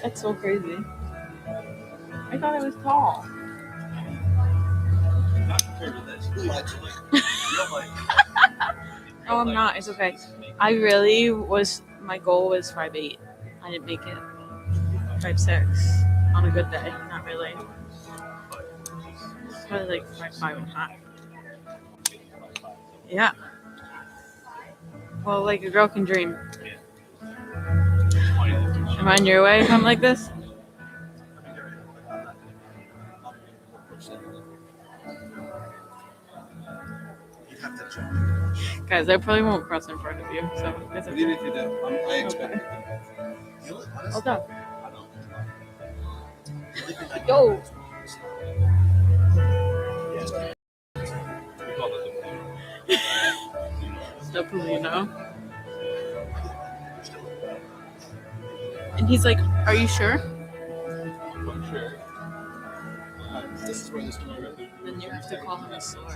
That's so crazy. I thought I was tall. Not compared to this. No, I'm not. It's okay. I really was. My goal was 5'8". I didn't make it. 5'6" on a good day. Not really. It's probably like 5'5". Yeah. Well, like a girl can dream. Am I on your way if I'm like this? Guys, I probably won't cross in front of you, so it's okay. Even if you do, I expect it. Hold up. Yo! The Polino. And he's like, "Are you sure?" I'm sure. This is where this can go. Then you have to call him a slur.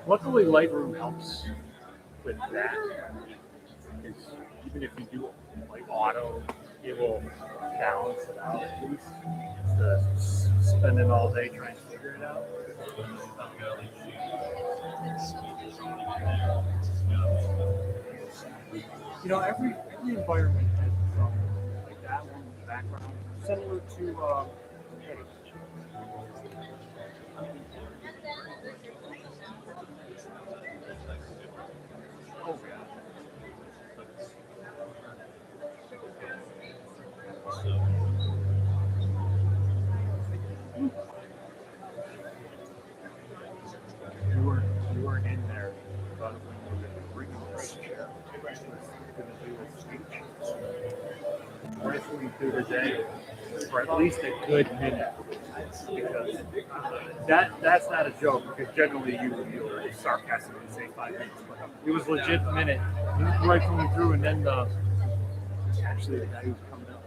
Luckily, Lightroom helps with that. Because even if you do like auto, it will balance it out at least. Instead of spending all day trying to figure it out. You know, every environment has its own, like that one in the background, similar to oh yeah. You weren't in there, but when you were bringing the right chair, going to do a speech, rifling through the day for at least a good minute, because that's not a joke. Because generally you sarcastically say 5 minutes, but it was legit a minute, rifling through, and then actually the guy who's coming up,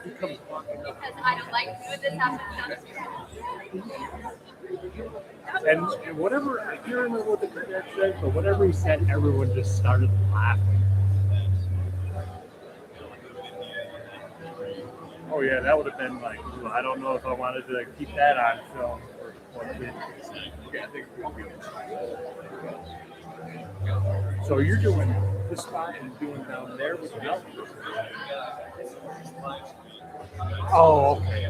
he comes walking up. Because I don't like when this happens. And whatever, I can't remember what the critic said, but whatever he said, everyone just started laughing. Oh yeah, that would have been like, I don't know if I wanted to keep that on film or so you're doing this spot and doing down there with the outfit. Oh, okay.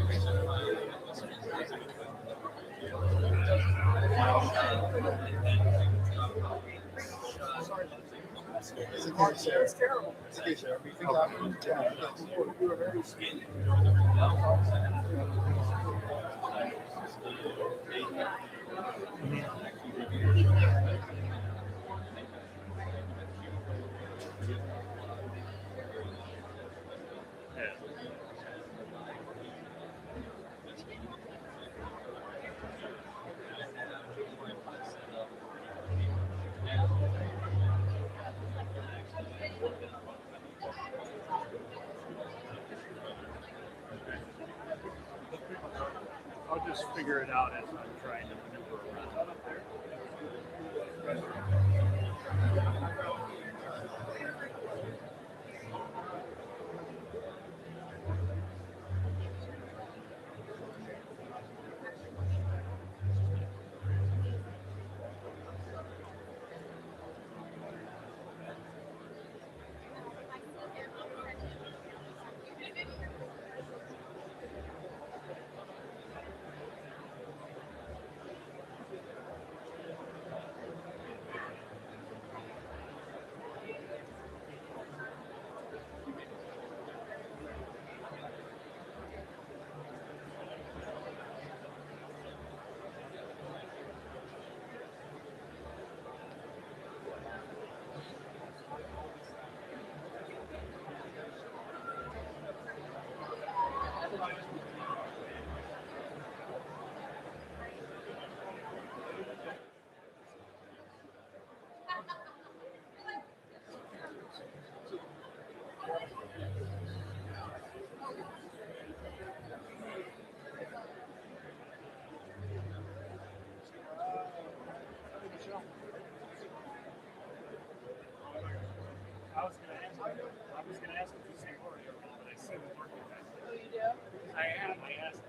It's okay, Sarah. It's terrible. It's okay, Sarah. We think after. Yeah. You were very sweet. I'll just figure it out as I'm trying to maneuver around up there. I was gonna ask if you say more, but I see the working back there. Oh, you do? I am. I asked.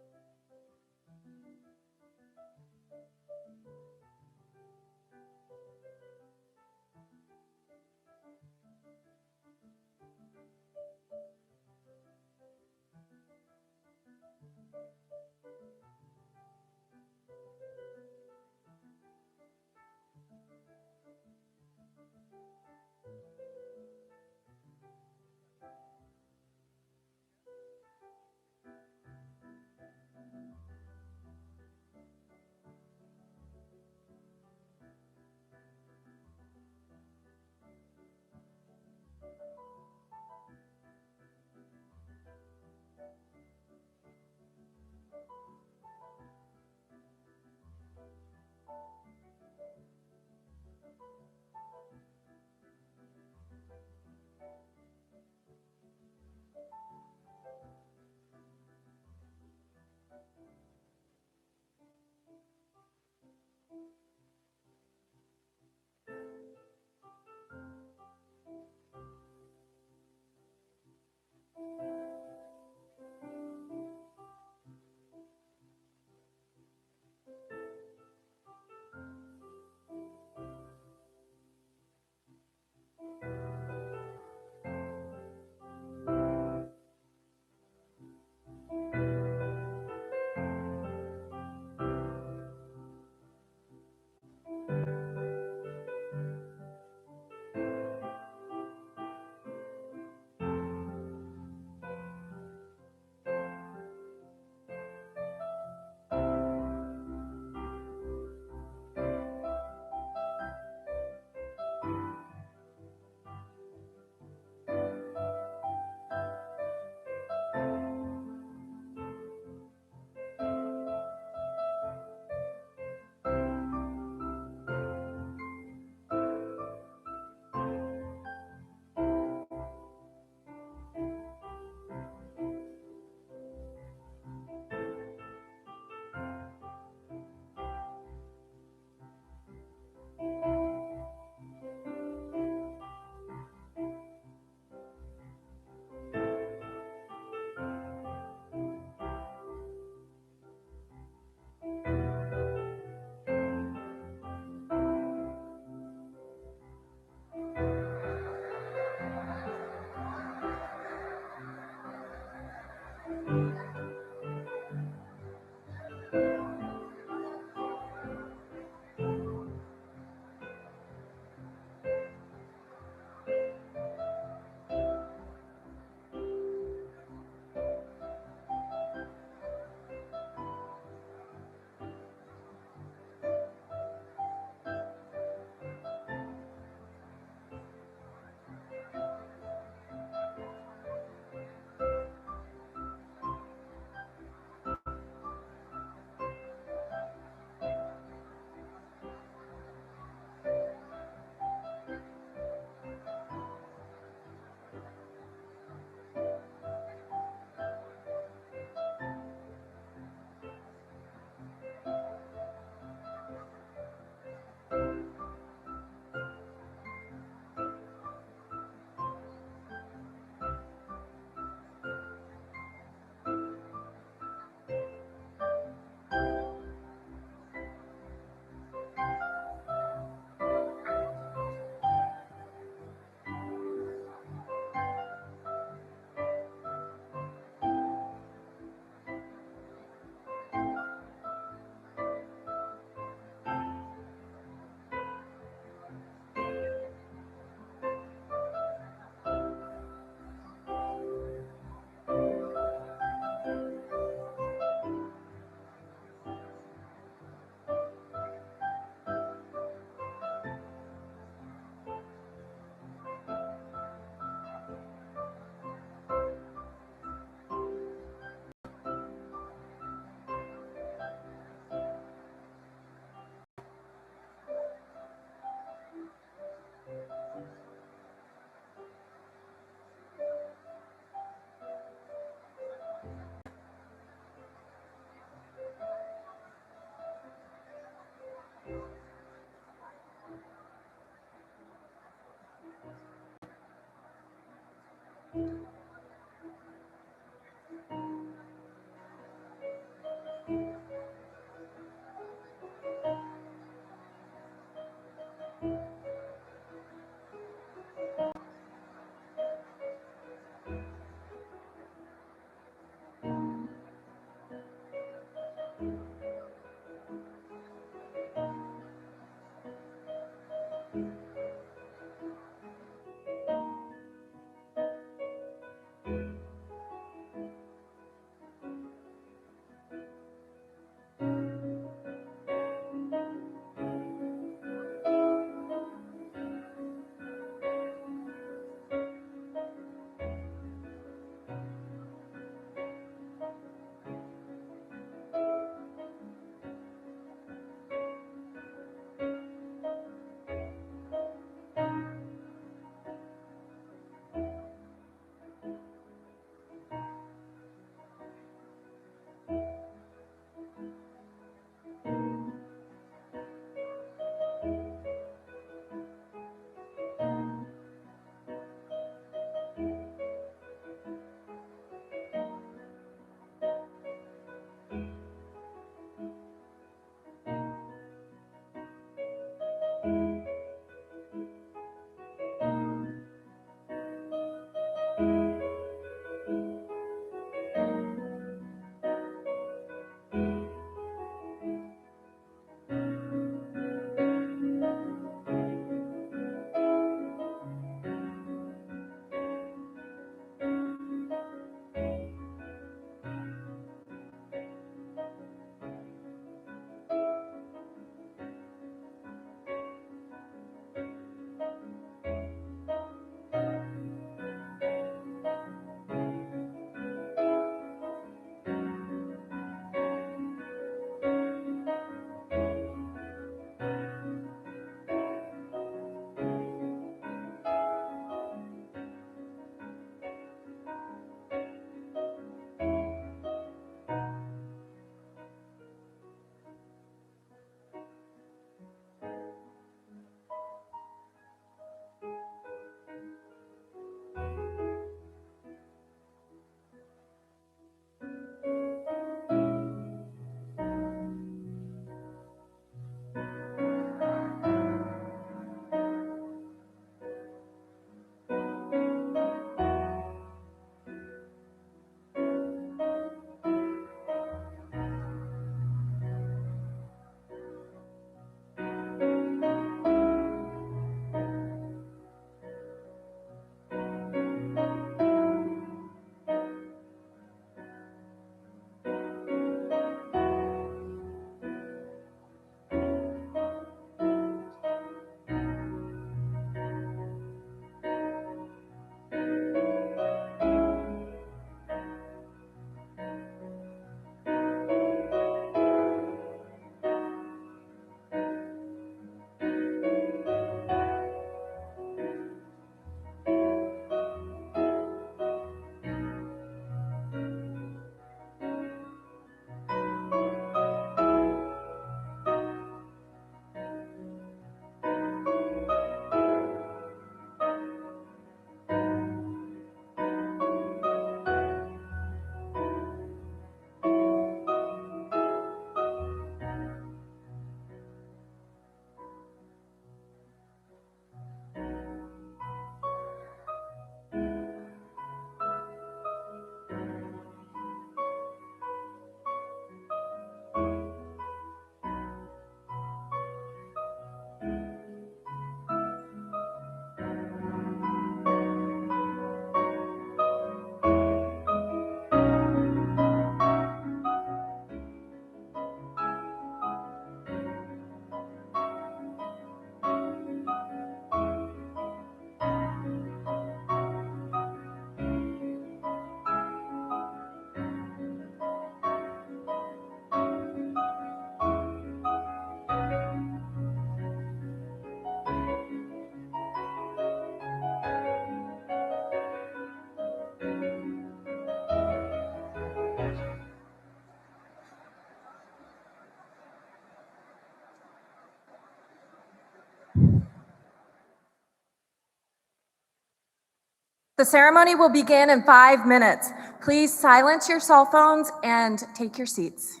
The ceremony will begin in 5 minutes. Please silence your cell phones and take your seats.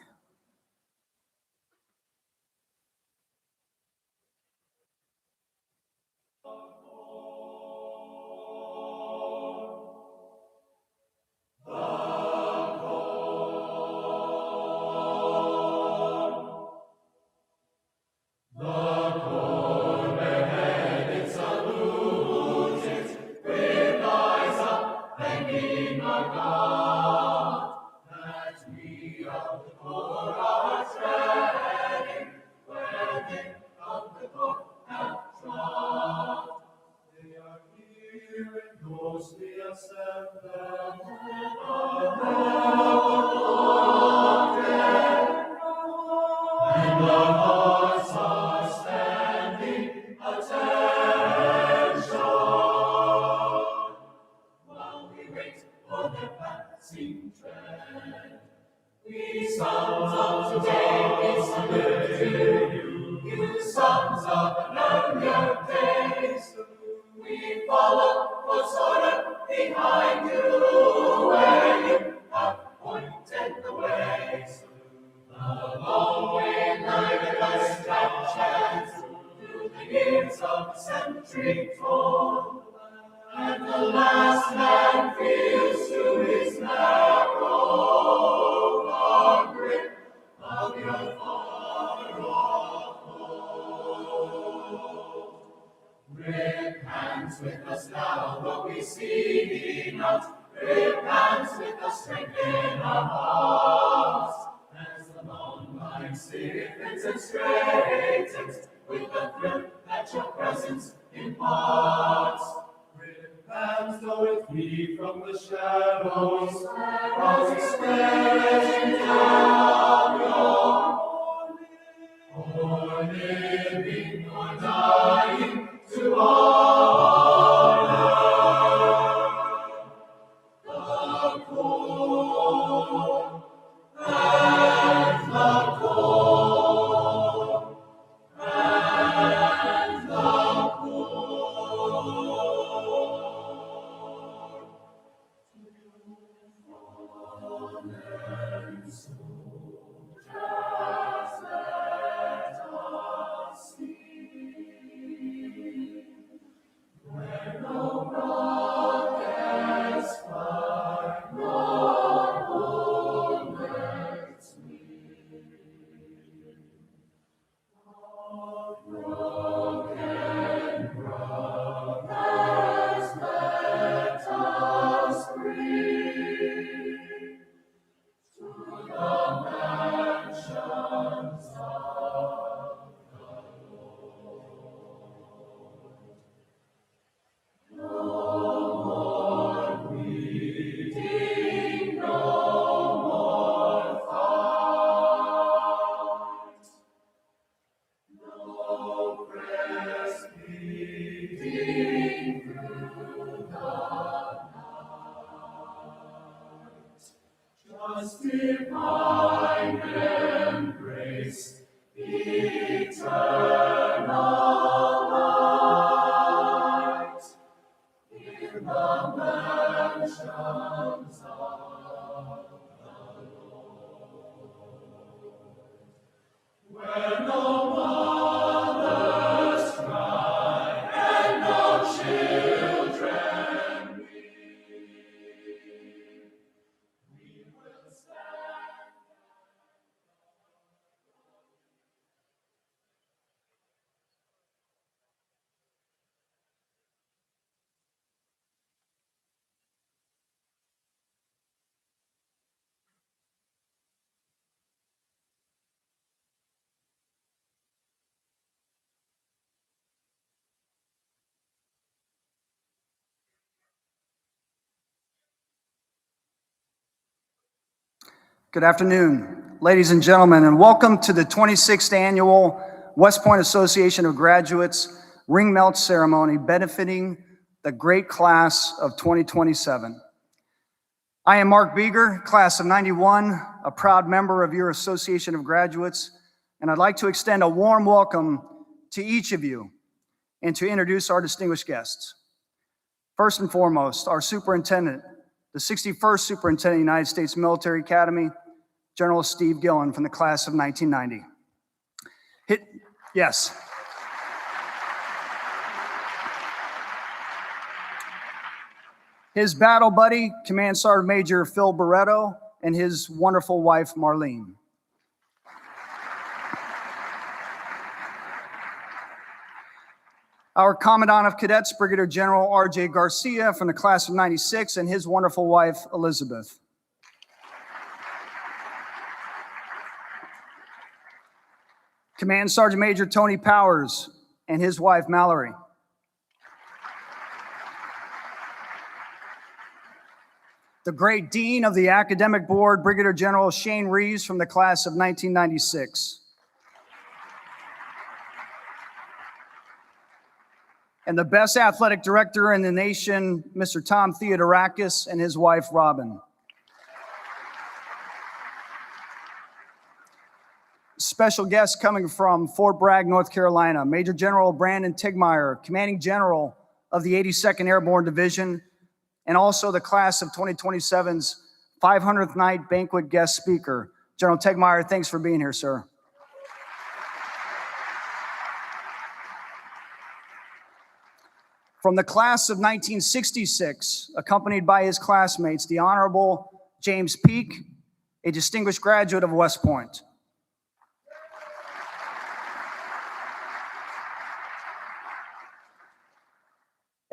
Good afternoon, ladies and gentlemen, and welcome to the 26th Annual West Point Association of Graduates Ring Melt Ceremony benefiting the great class of 2027. I am Mark Beeger, class of 91, a proud member of your Association of Graduates, and I'd like to extend a warm welcome to each of you and to introduce our distinguished guests. First and foremost, our superintendent, the 61st Superintendent of the United States Military Academy, General Steve Gillen from the class of 1990. Yes. His battle buddy, Command Sergeant Major Phil Barretto, and his wonderful wife, Marlene. Our Commandant of Cadets, Brigadier General R.J. Garcia from the class of 96, and his wonderful wife, Elizabeth. Command Sergeant Major Tony Powers and his wife, Mallory. The great Dean of the Academic Board, Brigadier General Shane Reeves from the class of 1996. And the best athletic director in the nation, Mr. Tom Theodorakis and his wife, Robin. Special guest coming from Fort Bragg, North Carolina, Major General Brandon Tigmeyer, Commanding General of the 82nd Airborne Division, and also the class of 2027's 500th night banquet guest speaker. General Tigmeyer, thanks for being here, sir. From the class of 1966, accompanied by his classmates, the Honorable James Peake, a distinguished graduate of West Point.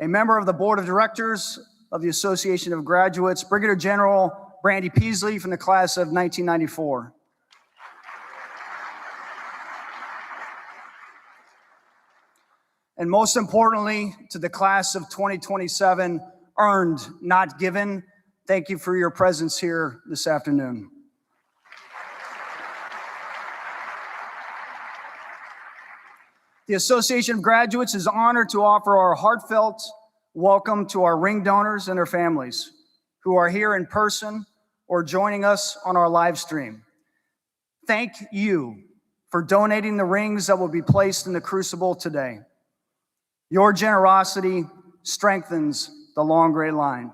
A member of the Board of Directors of the Association of Graduates, Brigadier General Brandy Peasley from the class of 1994. And most importantly, to the class of 2027, earned, not given, thank you for your presence here this afternoon. The Association of Graduates is honored to offer our heartfelt welcome to our ring donors and their families who are here in person or joining us on our live stream. Thank you for donating the rings that will be placed in the crucible today. Your generosity strengthens the long gray line.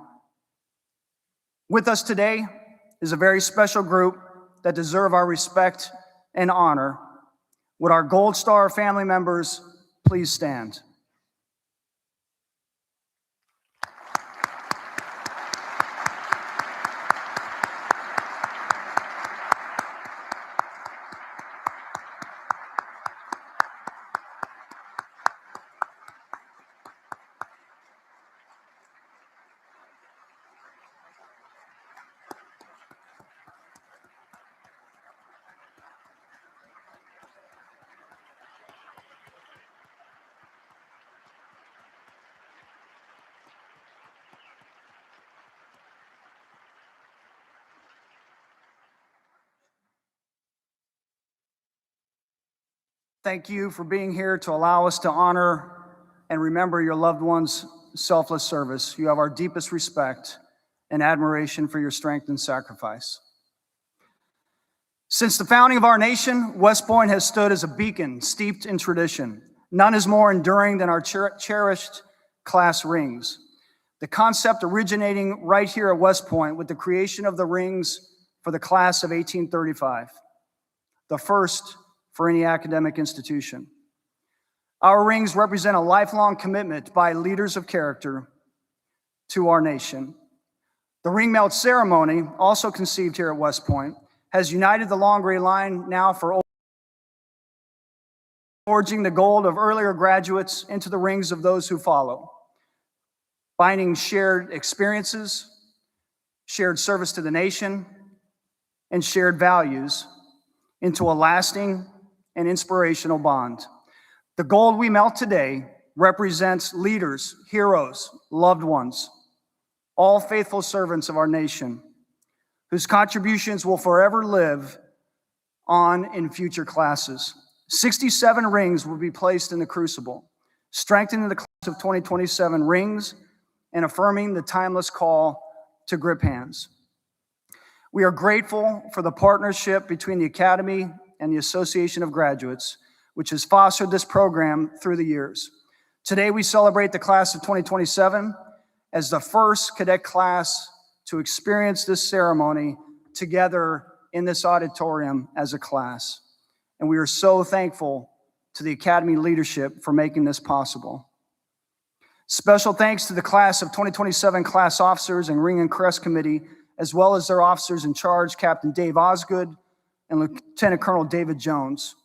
With us today is a very special group that deserve our respect and honor. Would our Gold Star family members please stand? Thank you for being here to allow us to honor and remember your loved ones' selfless service. You have our deepest respect and admiration for your strength and sacrifice. Since the founding of our nation, West Point has stood as a beacon steeped in tradition. None is more enduring than our cherished class rings. The concept originating right here at West Point with the creation of the rings for the class of 1835, the first for any academic institution. Our rings represent a lifelong commitment by leaders of character to our nation. The ring melt ceremony, also conceived here at West Point, has united the long gray line now for forging the gold of earlier graduates into the rings of those who follow, binding shared experiences, shared service to the nation, and shared values into a lasting and inspirational bond. The gold we melt today represents leaders, heroes, loved ones, all faithful servants of our nation, whose contributions will forever live on in future classes. 67 rings will be placed in the crucible, strengthening the class of 2027 rings and affirming the timeless call to grip hands. We are grateful for the partnership between the Academy and the Association of Graduates, which has fostered this program through the years. Today, we celebrate the class of 2027 as the first cadet class to experience this ceremony together in this auditorium as a class. And we are so thankful to the Academy leadership for making this possible. Special thanks to the class of 2027 class officers and Ring and Crest Committee, as well as their officers in charge, Captain Dave Osgood and Lieutenant Colonel David Jones,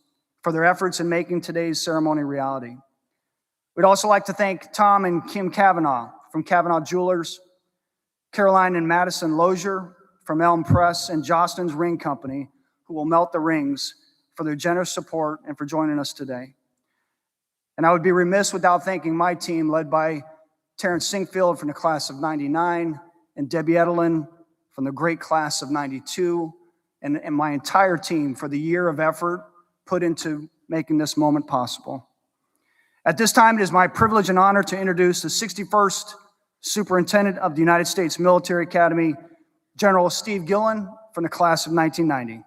for their efforts in making today's ceremony a reality. We'd also like to thank Tom and Kim Kavanaugh from Kavanaugh Jewelers, Caroline and Madison Lozier from Elm Press, and Jostens Ring Company, who will melt the rings, for their generous support and for joining us today. And I would be remiss without thanking my team, led by Terrence Sinkfield from the class of '99 and Debbie Edelin from the great class of '92, and my entire team for the year of effort put into making this moment possible. At this time, it is my privilege and honor to introduce the 61st Superintendent of the United States Military Academy, General Steve Gillen from the class of 1990.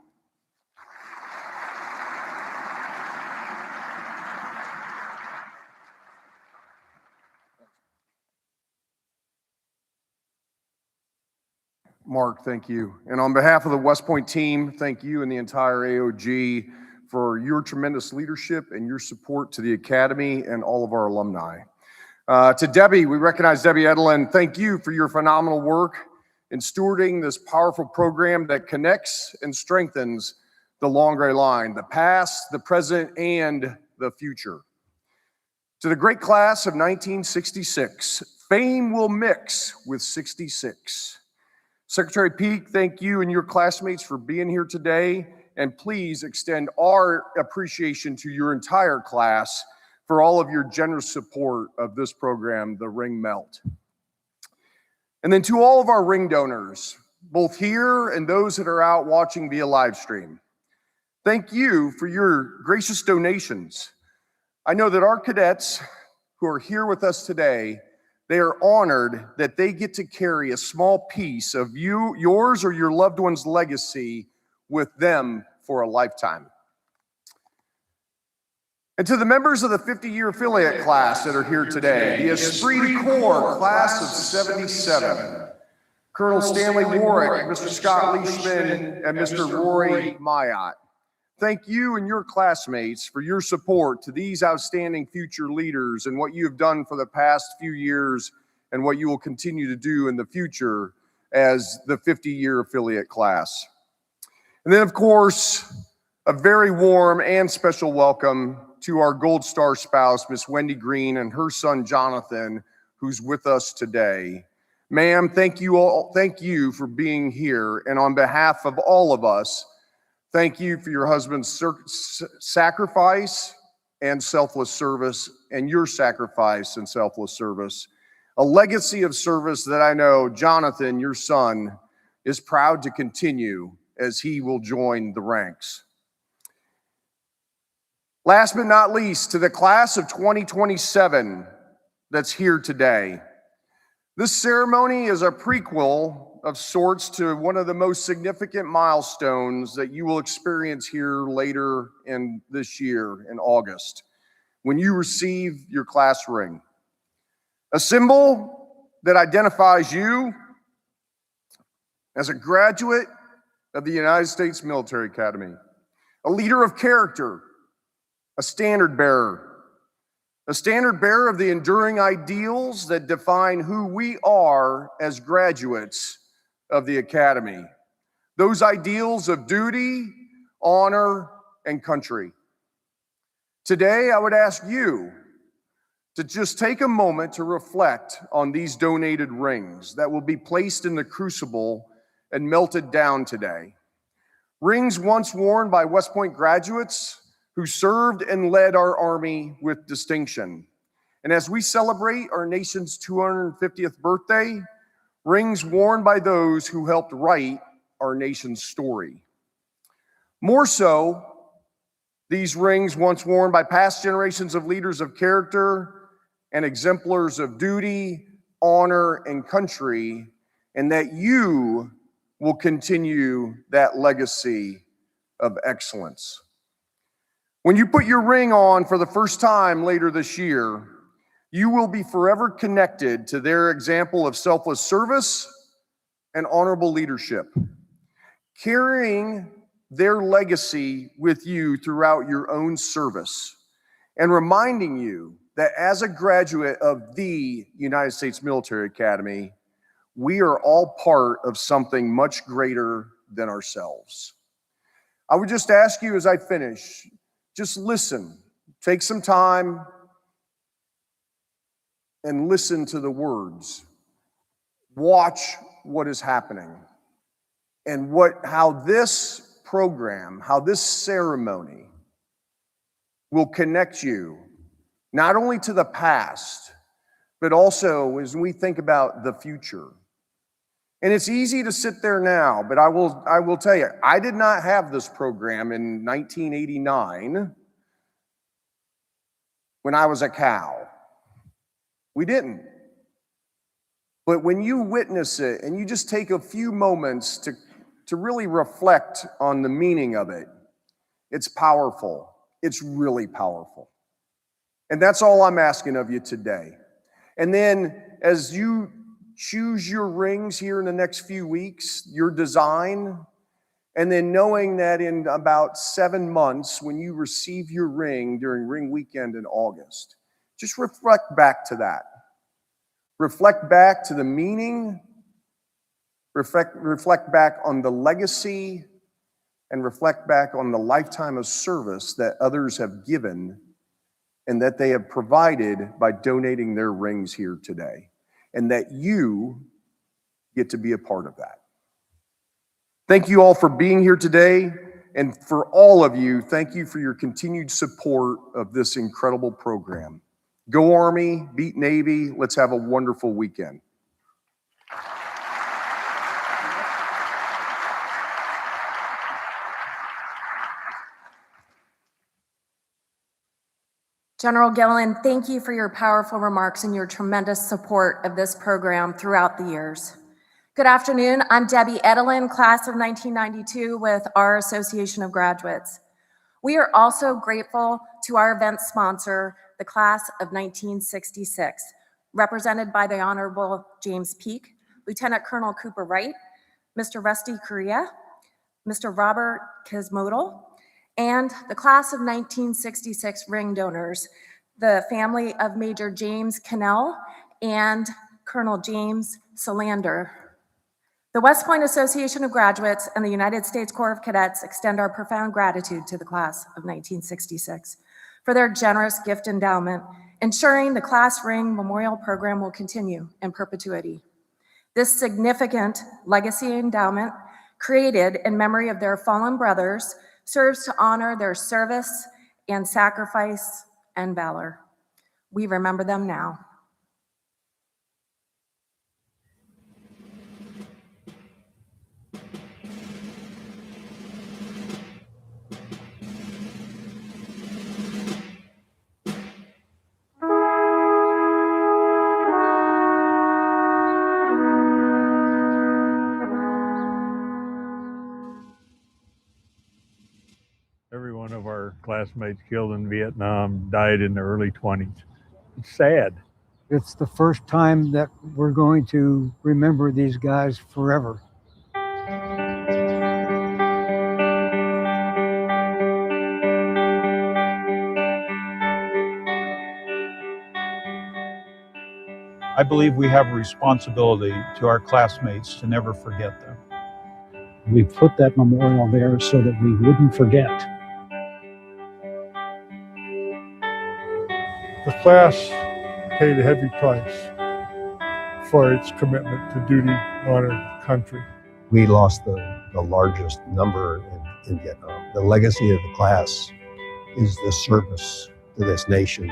Mark, thank you. And on behalf of the West Point team, thank you and the entire AOG for your tremendous leadership and your support to the Academy and all of our alumni. To Debbie, we recognize Debbie Edelin. Thank you for your phenomenal work in stewarding this powerful program that connects and strengthens the long gray line, the past, the present, and the future. To the great class of 1966, fame will mix with 66. Secretary Peake, thank you and your classmates for being here today, and please extend our appreciation to your entire class for all of your generous support of this program, the Ring Melt. And then to all of our ring donors, both here and those that are out watching via live stream, thank you for your gracious donations. I know that our cadets who are here with us today, they are honored that they get to carry a small piece of yours or your loved one's legacy with them for a lifetime. And to the members of the 50-year affiliate class that are here today, the Esprit de Corps class of '77, Colonel Stanley Warwick, Mr. Scott Leishman, and Mr. Rory Mayotte. Thank you and your classmates for your support to these outstanding future leaders and what you have done for the past few years and what you will continue to do in the future as the 50-year affiliate class. And then, of course, a very warm and special welcome to our Gold Star spouse, Miss Wendy Green, and her son, Jonathan, who's with us today. Ma'am, thank you for being here. And on behalf of all of us, thank you for your husband's sacrifice and selfless service, and your sacrifice and selfless service. A legacy of service that I know Jonathan, your son, is proud to continue as he will join the ranks. Last but not least, to the class of 2027 that's here today. This ceremony is a prequel of sorts to one of the most significant milestones that you will experience here later in this year in August, when you receive your class ring. A symbol that identifies you as a graduate of the United States Military Academy, a leader of character, a standard bearer of the enduring ideals that define who we are as graduates of the Academy. Those ideals of duty, honor, and country. Today, I would ask you to just take a moment to reflect on these donated rings that will be placed in the crucible and melted down today. Rings once worn by West Point graduates who served and led our Army with distinction. And as we celebrate our nation's 250th birthday, rings worn by those who helped write our nation's story. More so, these rings once worn by past generations of leaders of character and exemplars of duty, honor, and country, and that you will continue that legacy of excellence. When you put your ring on for the first time later this year, You will be forever connected to their example of selfless service and honorable leadership, carrying their legacy with you throughout your own service, and reminding you that as a graduate of the United States Military Academy, we are all part of something much greater than ourselves. I would just ask you as I finish, just listen, take some time and listen to the words. Watch what is happening and how this program, how this ceremony will connect you not only to the past, but also as we think about the future. And it's easy to sit there now, but I will tell you, I did not have this program in 1989 when I was a cow. We didn't. But when you witness it and you just take a few moments to really reflect on the meaning of it, it's powerful. It's really powerful. And that's all I'm asking of you today. And then as you choose your rings here in the next few weeks, your design, and then knowing that in about 7 months, when you receive your ring during ring weekend in August, just reflect back to that. Reflect back to the meaning, reflect back on the legacy, and reflect back on the lifetime of service that others have given and that they have provided by donating their rings here today, and that you get to be a part of that. Thank you all for being here today, and for all of you, thank you for your continued support of this incredible program. Go Army, beat Navy, let's have a wonderful weekend. General Gillen, thank you for your powerful remarks and your tremendous support of this program throughout the years. Good afternoon, I'm Debbie Edelin, class of 1992 with our Association of Graduates. We are also grateful to our event sponsor, the class of 1966, represented by the Honorable James Peake, Lieutenant Colonel Cooper Wright, Mr. Rusty Correa, Mr. Robert Kismodal, and the class of 1966 ring donors, the family of Major James Cannell and Colonel James Solander. The West Point Association of Graduates and the United States Corps of Cadets extend our profound gratitude to the class of 1966 for their generous gift endowment, ensuring the class ring memorial program will continue in perpetuity. This significant legacy endowment, created in memory of their fallen brothers, serves to honor their service and sacrifice and valor. We remember them now. Every one of our classmates killed in Vietnam died in their early 20s. It's sad. It's the first time that we're going to remember these guys forever. I believe we have a responsibility to our classmates to never forget them. We put that memorial there so that we wouldn't forget. The class paid a heavy price for its commitment to duty, honor, country. We lost the largest number in Vietnam. The legacy of the class is the service to this nation.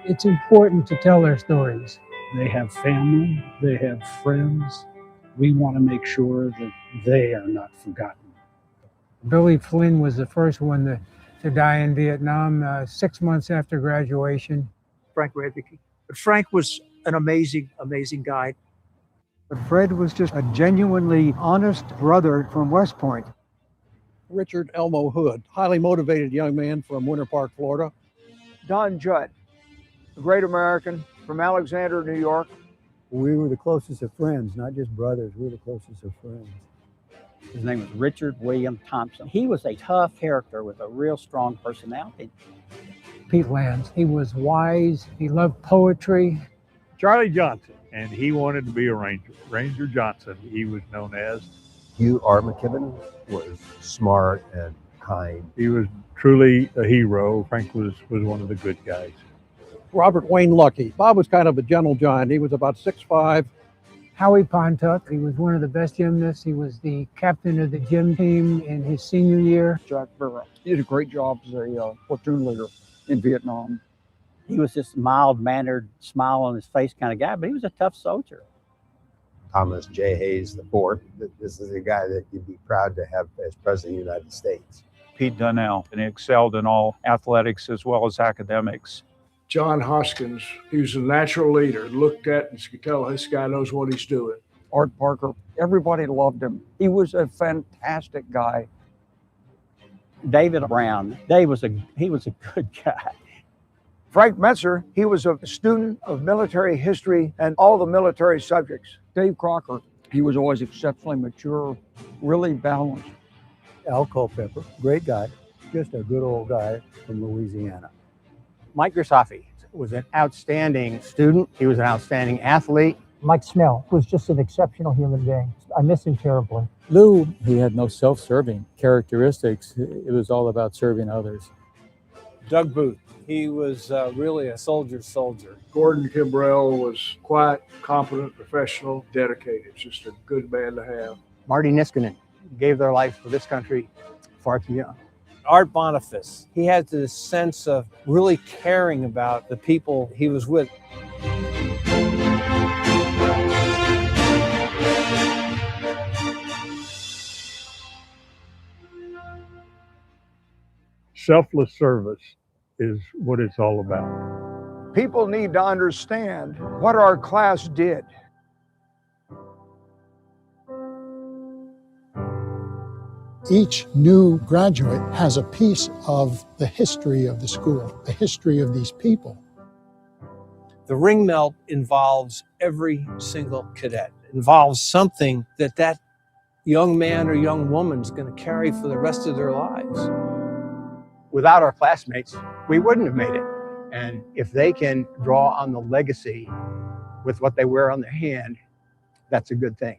It's important to tell their stories. They have family, they have friends. We want to make sure that they are not forgotten. Billy Flynn was the first one to die in Vietnam 6 months after graduation. Frank Radke. But Frank was an amazing, amazing guy. But Fred was just a genuinely honest brother from West Point. Richard Elmo Hood, highly motivated young man from Winter Park, Florida. Don Judd, a great American from Alexandria, New York. We were the closest of friends, not just brothers. We were the closest of friends. His name was Richard William Thompson. He was a tough character with a real strong personality. Pete Lands, he was wise, he loved poetry. Charlie Johnson, and he wanted to be a Ranger. Ranger Johnson, he was known as. Hugh R. McKibben was smart and kind. He was truly a hero. Frank was one of the good guys. Robert Wayne Lucky. Bob was kind of a gentle giant. He was about 6'5". Howie Pontuck, he was one of the best gymnasts. He was the captain of the gym team in his senior year. Jack Barra. He did a great job as a platoon leader in Vietnam. He was this mild-mannered, smile on his face kind of guy, but he was a tough soldier. Thomas J. Hayes IV. This is a guy that you'd be proud to have as President of the United States. Pete Donnell, and he excelled in all athletics as well as academics. John Hoskins, he was a natural leader. Looked at and you could tell this guy knows what he's doing. Art Parker. Everybody loved him. He was a fantastic guy. David Brown. He was a good guy. Frank Metzer, he was a student of military history and all the military subjects. Dave Crocker. He was always exceptionally mature, really balanced. Al Culpepper, great guy, just a good old guy from Louisiana. Mike Grisafi was an outstanding student. He was an outstanding athlete. Mike Snell was just an exceptional human being. I miss him terribly. Lou, he had no self-serving characteristics. It was all about serving others. Doug Booth, he was really a soldier's soldier. Gordon Kimbrell was quiet, competent, professional, dedicated. Just a good man to have. Marty Niskanen gave their life for this country far too young. Art Boniface, he had this sense of really caring about the people he was with. Selfless service is what it's all about. People need to understand what our class did. Each new graduate has a piece of the history of the school, the history of these people. The ring melt involves every single cadet. It involves something that young man or young woman's going to carry for the rest of their lives. Without our classmates, we wouldn't have made it. And if they can draw on the legacy with what they wear on their hand, that's a good thing.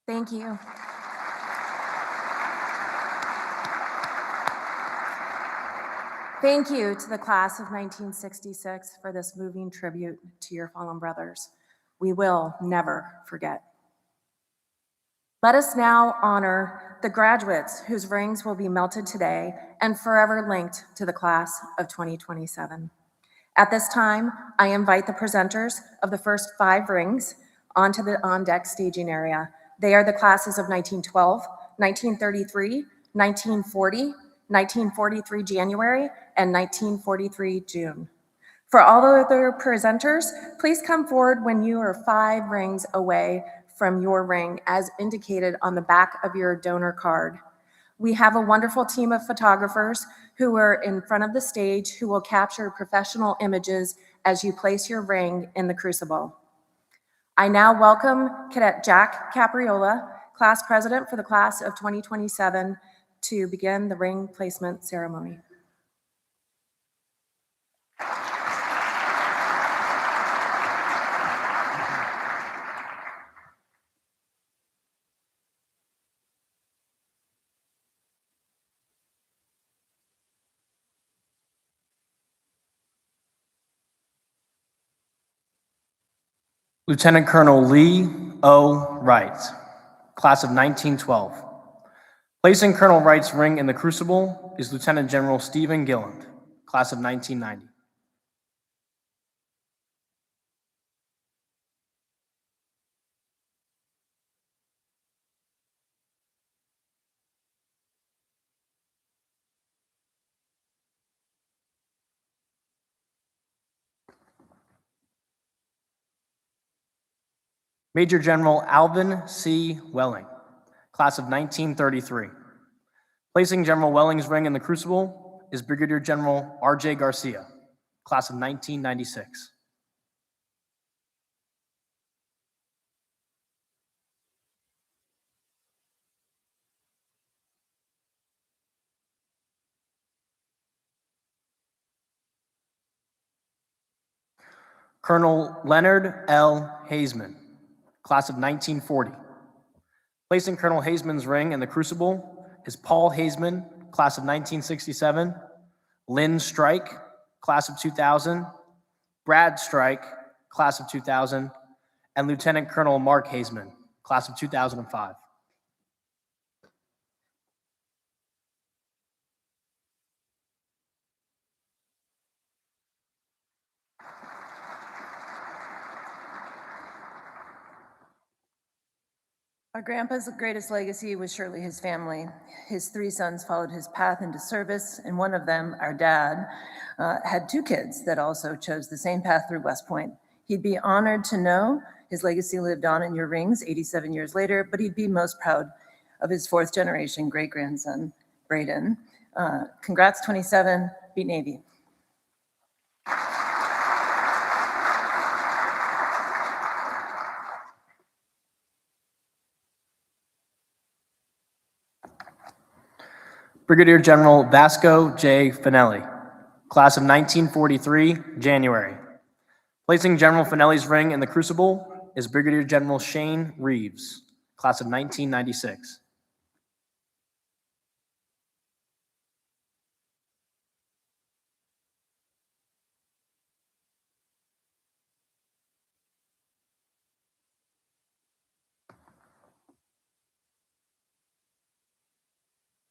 Thank you. Thank you to the class of 1966 for this moving tribute to your fallen brothers. We will never forget. Let us now honor the graduates whose rings will be melted today and forever linked to the class of 2027. At this time, I invite the presenters of the first 5 rings onto the on-deck staging area. They are the classes of 1912, 1933, 1940, 1943 January, and 1943 June. For all other presenters, please come forward when you are 5 rings away from your ring as indicated on the back of your donor card. We have a wonderful team of photographers who are in front of the stage who will capture professional images as you place your ring in the crucible. I now welcome Cadet Jack Capriola, class president for the class of 2027, to begin the ring placement ceremony. Lieutenant Colonel Lee O. Wright, class of 1912. Placing Colonel Wright's ring in the crucible is Lieutenant General Stephen Gilland, class of 1990. Major General Alvin C. Welling, class of 1933. Placing General Welling's ring in the crucible is Brigadier General R.J. Garcia, class of 1996. Colonel Leonard L. Haseman, class of 1940. Placing Colonel Haseman's ring in the crucible is Paul Haseman, class of 1967, Lynn Strike, class of 2000, Brad Strike, class of 2000, and Lieutenant Colonel Mark Haseman, class of 2005. Our grandpa's greatest legacy was surely his family. His 3 sons followed his path into service, and one of them, our dad, had 2 kids that also chose the same path through West Point. He'd be honored to know his legacy lived on in your rings 87 years later, but he'd be most proud of his 4th generation great-grandson, Braden. Congrats, 27, beat Navy. Brigadier General Vasco J. Finelli, class of 1943, January. Placing General Finelli's ring in the crucible is Brigadier General Shane Reeves, class of 1996.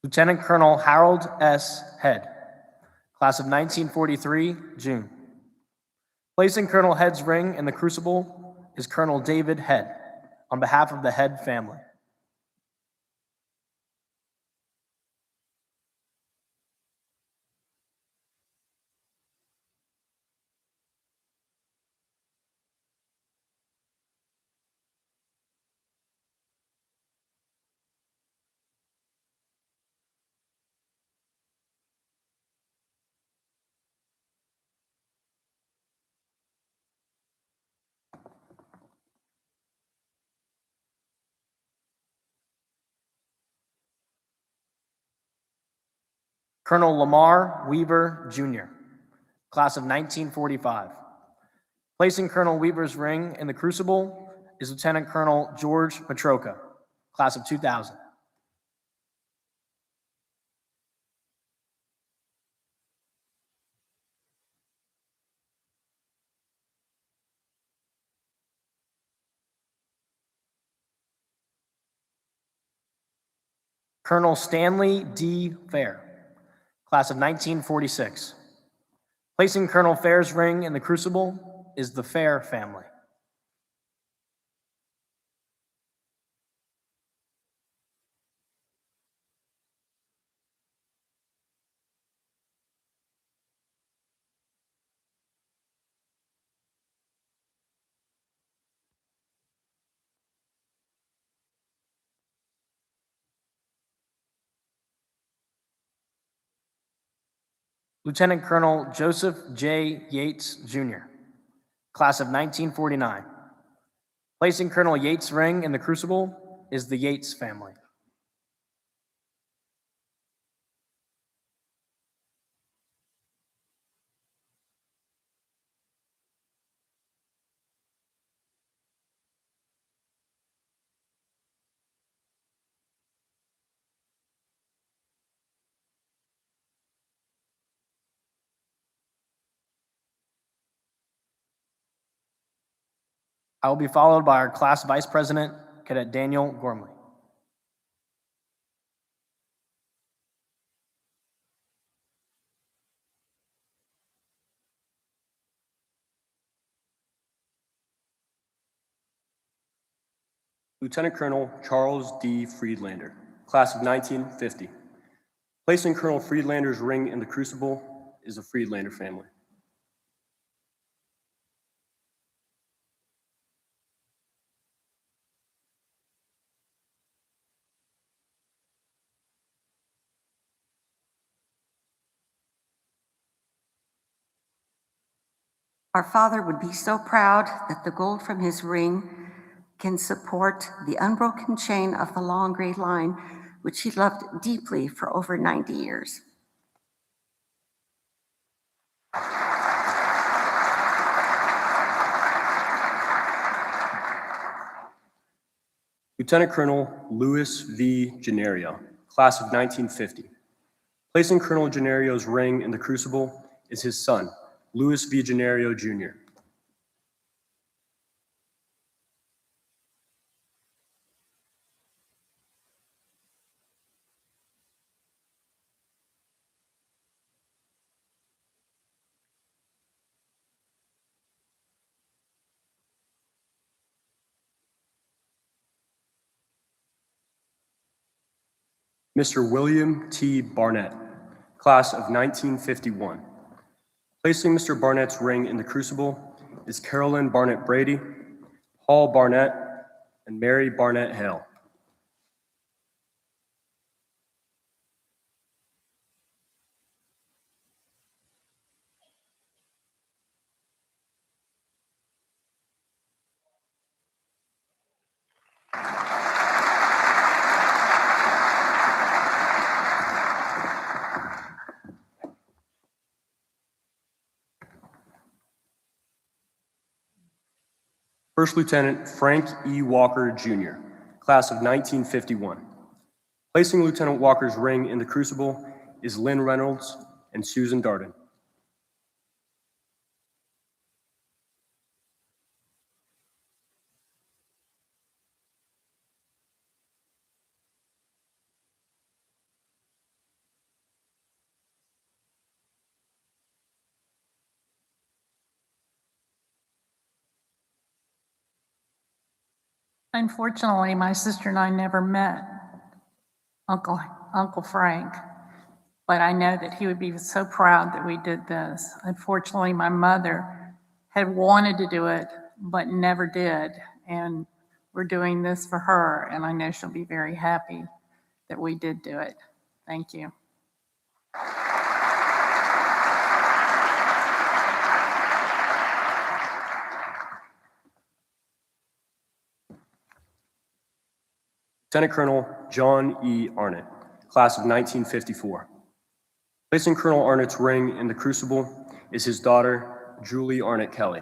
Lieutenant Colonel Harold S. Head, class of 1943, June. Placing Colonel Head's ring in the crucible is Colonel David Head, on behalf of the Head family. Colonel Lamar Weaver, Jr., class of 1945. Placing Colonel Weaver's ring in the crucible is Lieutenant Colonel George Petroka, class of 2000. Colonel Stanley D. Fair, class of 1946. Placing Colonel Fair's ring in the crucible is the Fair family. Lieutenant Colonel Joseph J. Yates, Jr., class of 1949. Placing Colonel Yates' ring in the crucible is the Yates family. I will be followed by our class vice president, Cadet Daniel Gormley. Lieutenant Colonel Charles D. Friedlander, class of 1950. Placing Colonel Friedlander's ring in the crucible is the Friedlander family. Our father would be so proud that the gold from his ring can support the unbroken chain of the long gray line, which he loved deeply for over 90 years. Lieutenant Colonel Louis V. Gennario, class of 1950. Placing Colonel Gennario's ring in the crucible is his son, Louis V. Gennario, Jr. Mr. William T. Barnett, class of 1951. Placing Mr. Barnett's ring in the crucible is Carolyn Barnett Brady, Paul Barnett, and Mary Barnett Hale. First Lieutenant Frank E. Walker, Jr., class of 1951. Placing Lieutenant Walker's ring in the crucible is Lynn Reynolds and Susan Darden. Unfortunately, my sister and I never met Uncle Frank, but I know that he would be so proud that we did this. Unfortunately, my mother had wanted to do it, but never did, and we're doing this for her, and I know she'll be very happy that we did do it. Thank you. Lieutenant Colonel John E. Arnott, class of 1954. Placing Colonel Arnott's ring in the crucible is his daughter, Julie Arnott Kelly.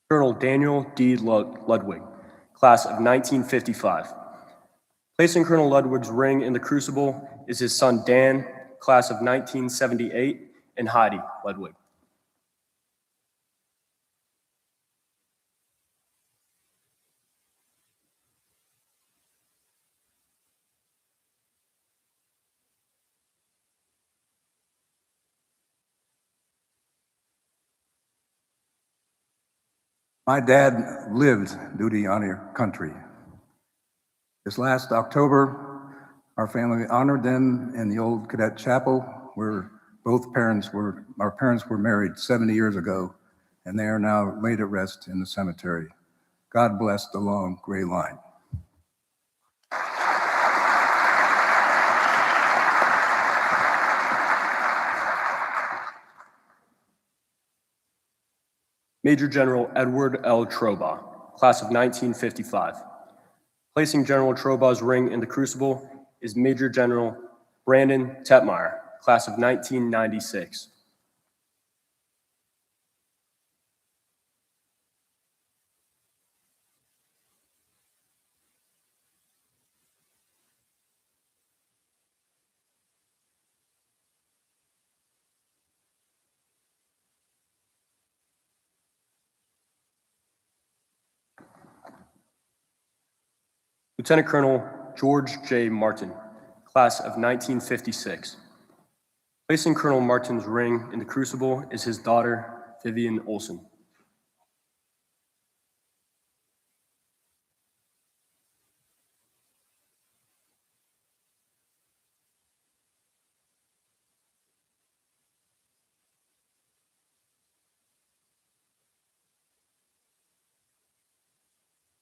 Colonel Daniel D. Ludwig, class of 1955. Placing Colonel Ludwig's ring in the crucible is his son Dan, class of 1978, and Heidi Ludwig. My dad lived duty on our country. This last October, our family honored them in the old cadet chapel where our parents were married 70 years ago, and they are now laid at rest in the cemetery. God bless the long gray line. Major General Edward L. Trobaugh, class of 1955. Placing General Trobaugh's ring in the crucible is Major General Brandon Tetmeyer, class of 1996. Lieutenant Colonel George J. Martin, class of 1956. Placing Colonel Martin's ring in the crucible is his daughter, Vivian Olson.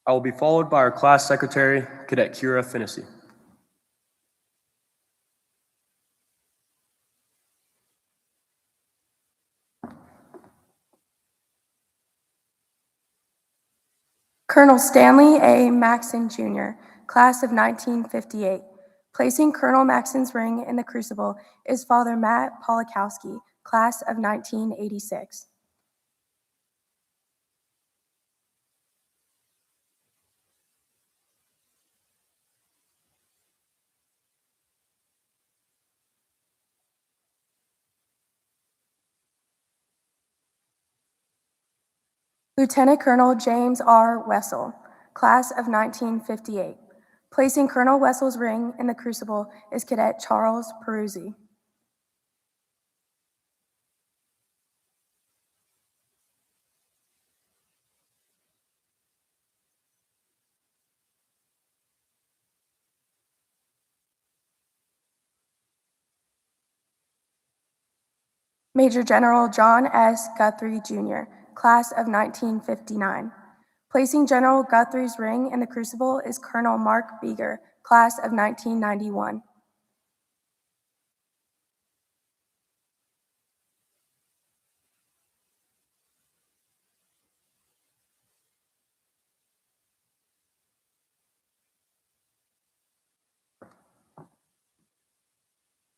I will be followed by our class secretary, Cadet Kira Finnessy. Colonel Stanley A. Maxon, Jr., class of 1958. Placing Colonel Maxon's ring in the crucible is Father Matt Polakowski, class of 1986. Lieutenant Colonel James R. Wessel, class of 1958. Placing Colonel Wessel's ring in the crucible is Cadet Charles Peruzzi. Major General John S. Guthrie, Jr., class of 1959. Placing General Guthrie's ring in the crucible is Colonel Mark Beeger, class of 1991.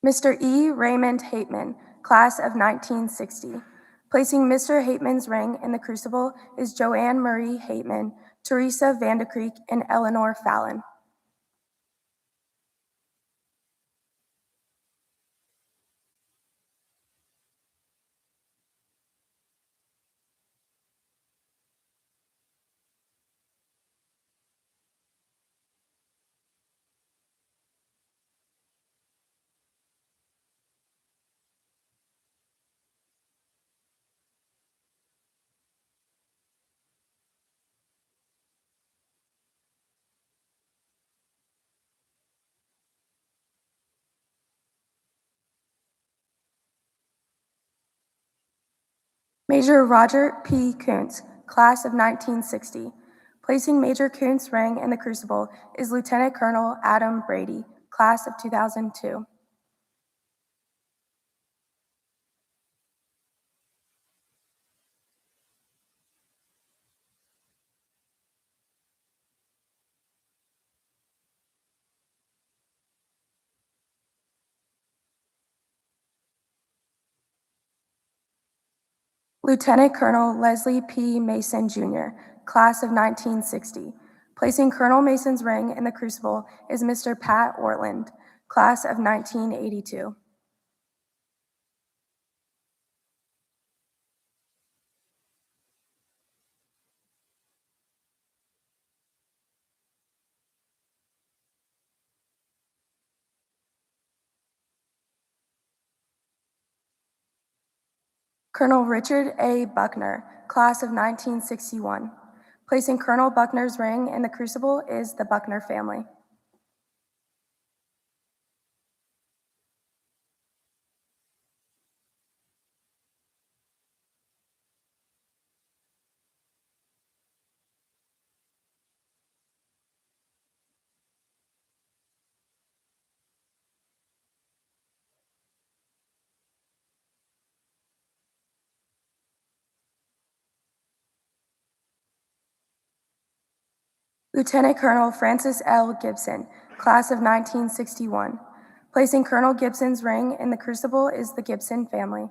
Mr. E. Raymond Hateman, class of 1960. Placing Mr. Hateman's ring in the crucible is Joanne Marie Hateman, Teresa Vandekreek, and Eleanor Fallon. Major Roger P. Kuntz, class of 1960. Placing Major Kuntz's ring in the crucible is Lieutenant Colonel Adam Brady, class of 2002. Lieutenant Colonel Leslie P. Mason, Jr., class of 1960. Placing Colonel Mason's ring in the crucible is Mr. Pat Ortland, class of 1982. Colonel Richard A. Buckner, class of 1961. Placing Colonel Buckner's ring in the crucible is the Buckner family. Lieutenant Colonel Francis L. Gibson, class of 1961. Placing Colonel Gibson's ring in the crucible is the Gibson family.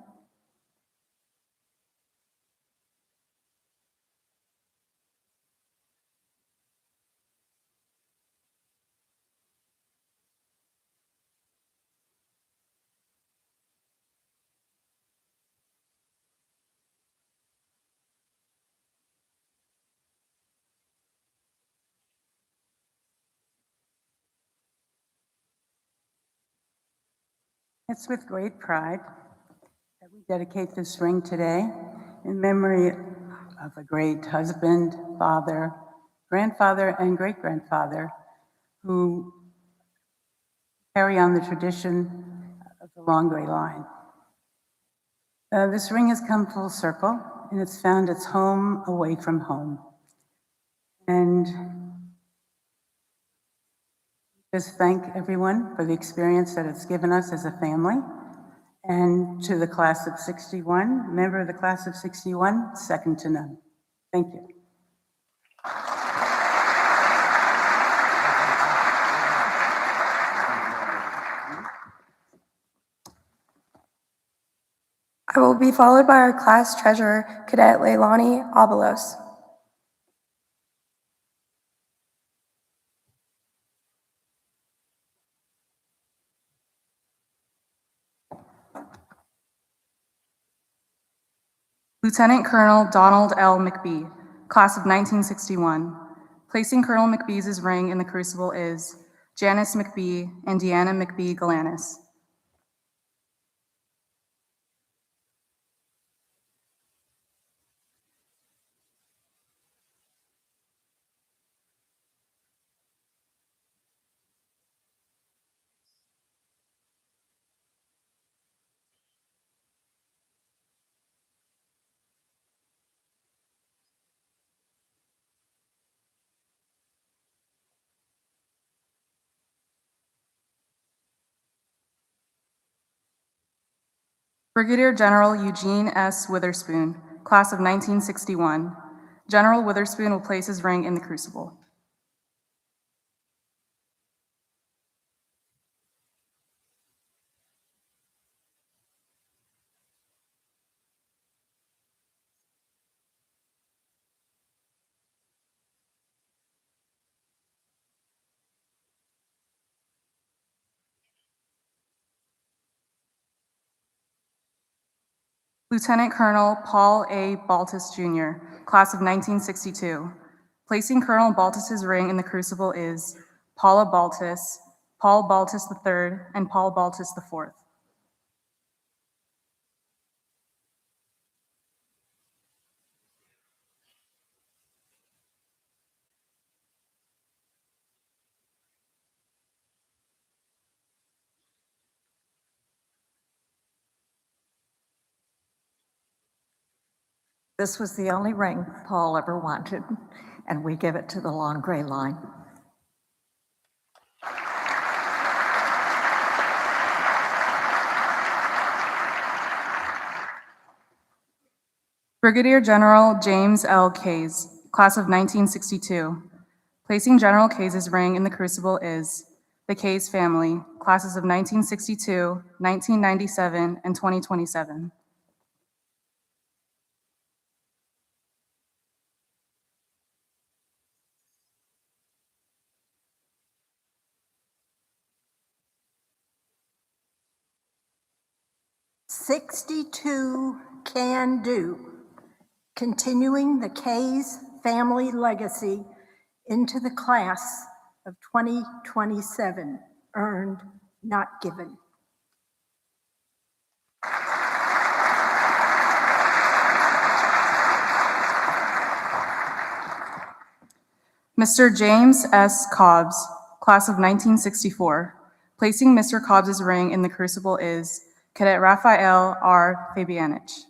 It's with great pride that we dedicate this ring today in memory of a great husband, father, grandfather, and great-grandfather who carry on the tradition of the long gray line. This ring has come full circle, and it's found its home away from home. And just thank everyone for the experience that it's given us as a family. And to the class of 61, member of the class of 61, second to none. Thank you. I will be followed by our class treasurer, Cadet Leilani Abalos. Lieutenant Colonel Donald L. McBee, class of 1961. Placing Colonel McBee's ring in the crucible is Janice McBee and Deanna McBee Galanis. Brigadier General Eugene S. Witherspoon, class of 1961. General Witherspoon will place his ring in the crucible. Lieutenant Colonel Paul A. Baltus Jr., class of 1962. Placing Colonel Baltus's ring in the crucible is Paula Baltus, Paul Baltus III, and Paul Baltus IV. This was the only ring Paul ever wanted, and we give it to the long gray line. Brigadier General James L. Kays, class of 1962. Placing General Kays' ring in the crucible is the Kays family, classes of 1962, 1997, and 2027. "62 can do," continuing the Kays family legacy into the class of 2027, earned, not given. Mr. James S. Cobbs, class of 1964. Placing Mr. Cobbs' ring in the crucible is Cadet Raphael R. Fabianich.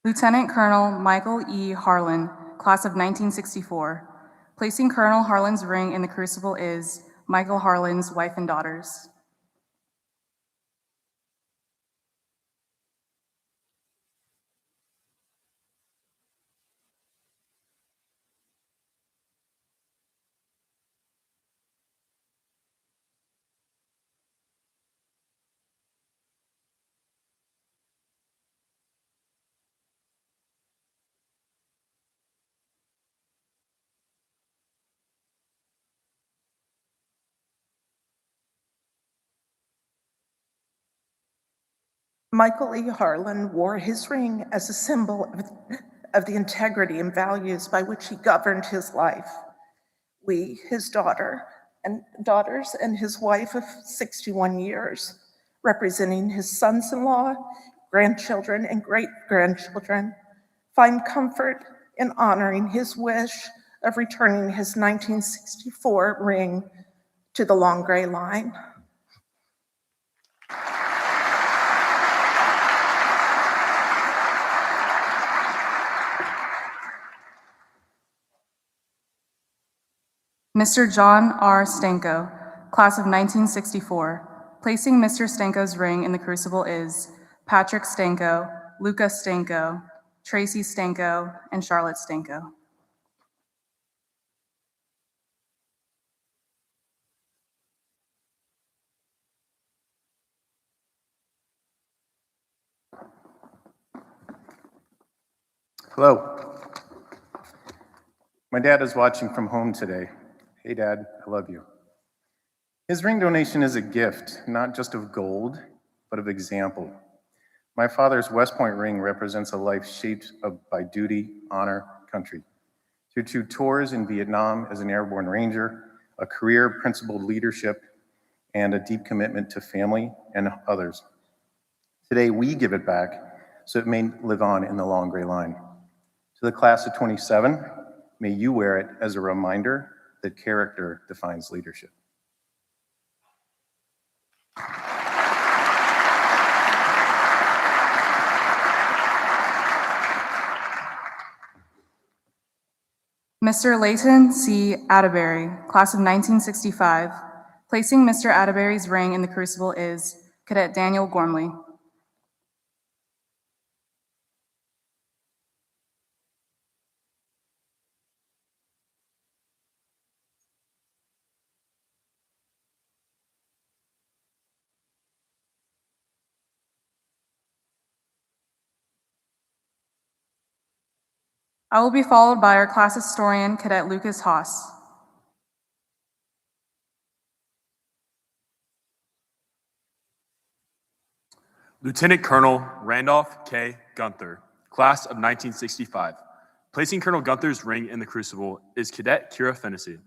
Lieutenant Colonel Michael E. Harlan, class of 1964. Placing Colonel Harlan's ring in the crucible is Michael Harlan's wife and daughters. Michael E. Harlan wore his ring as a symbol of the integrity and values by which he governed his life. We, his daughters and his wife of 61 years, representing his sons-in-law grandchildren, and great-grandchildren find comfort in honoring his wish of returning his 1964 ring to the long gray line. Mr. John R. Stanko, class of 1964. Placing Mr. Stanko's ring in the crucible is Patrick Stanko, Luca Stanko, Tracy Stanko, and Charlotte Stanko. Hello. My dad is watching from home today. Hey, Dad, I love you. His ring donation is a gift, not just of gold, but of example. My father's West Point ring represents a life shaped by duty, honor, country. Through 2 tours in Vietnam as an airborne ranger, a career principled leadership, and a deep commitment to family and others. Today, we give it back so it may live on in the long gray line. To the class of 27, may you wear it as a reminder that character defines leadership. Mr. Leighton C. Atterbury, class of 1965. Placing Mr. Atterbury's ring in the crucible is Cadet Daniel Gormley. I will be followed by our class historian, Cadet Lucas Haas. Lieutenant Colonel Randolph K. Gunther, class of 1965. Placing Colonel Gunther's ring in the crucible is Cadet Kira Fennessy.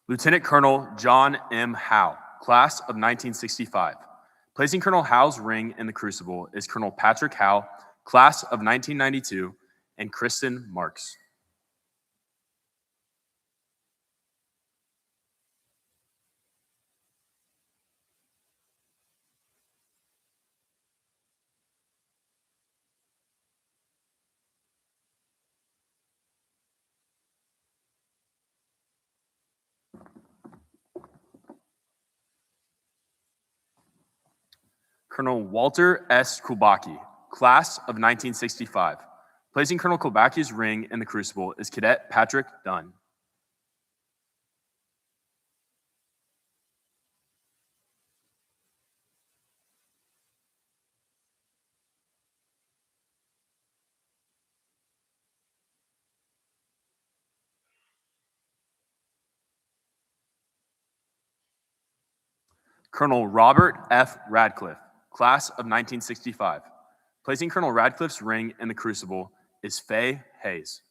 Lieutenant Colonel John M. Howe, class of 1965. Placing Colonel Howe's ring in the crucible is Colonel Patrick Howe, class of 1992, and Kristen Marks. Colonel Walter S. Kulbaki, class of 1965. Placing Colonel Kulbaki's ring in the crucible is Cadet Patrick Dunn. Colonel Robert F. Radcliffe, class of 1965. Placing Colonel Radcliffe's ring in the crucible is Faye Hayes.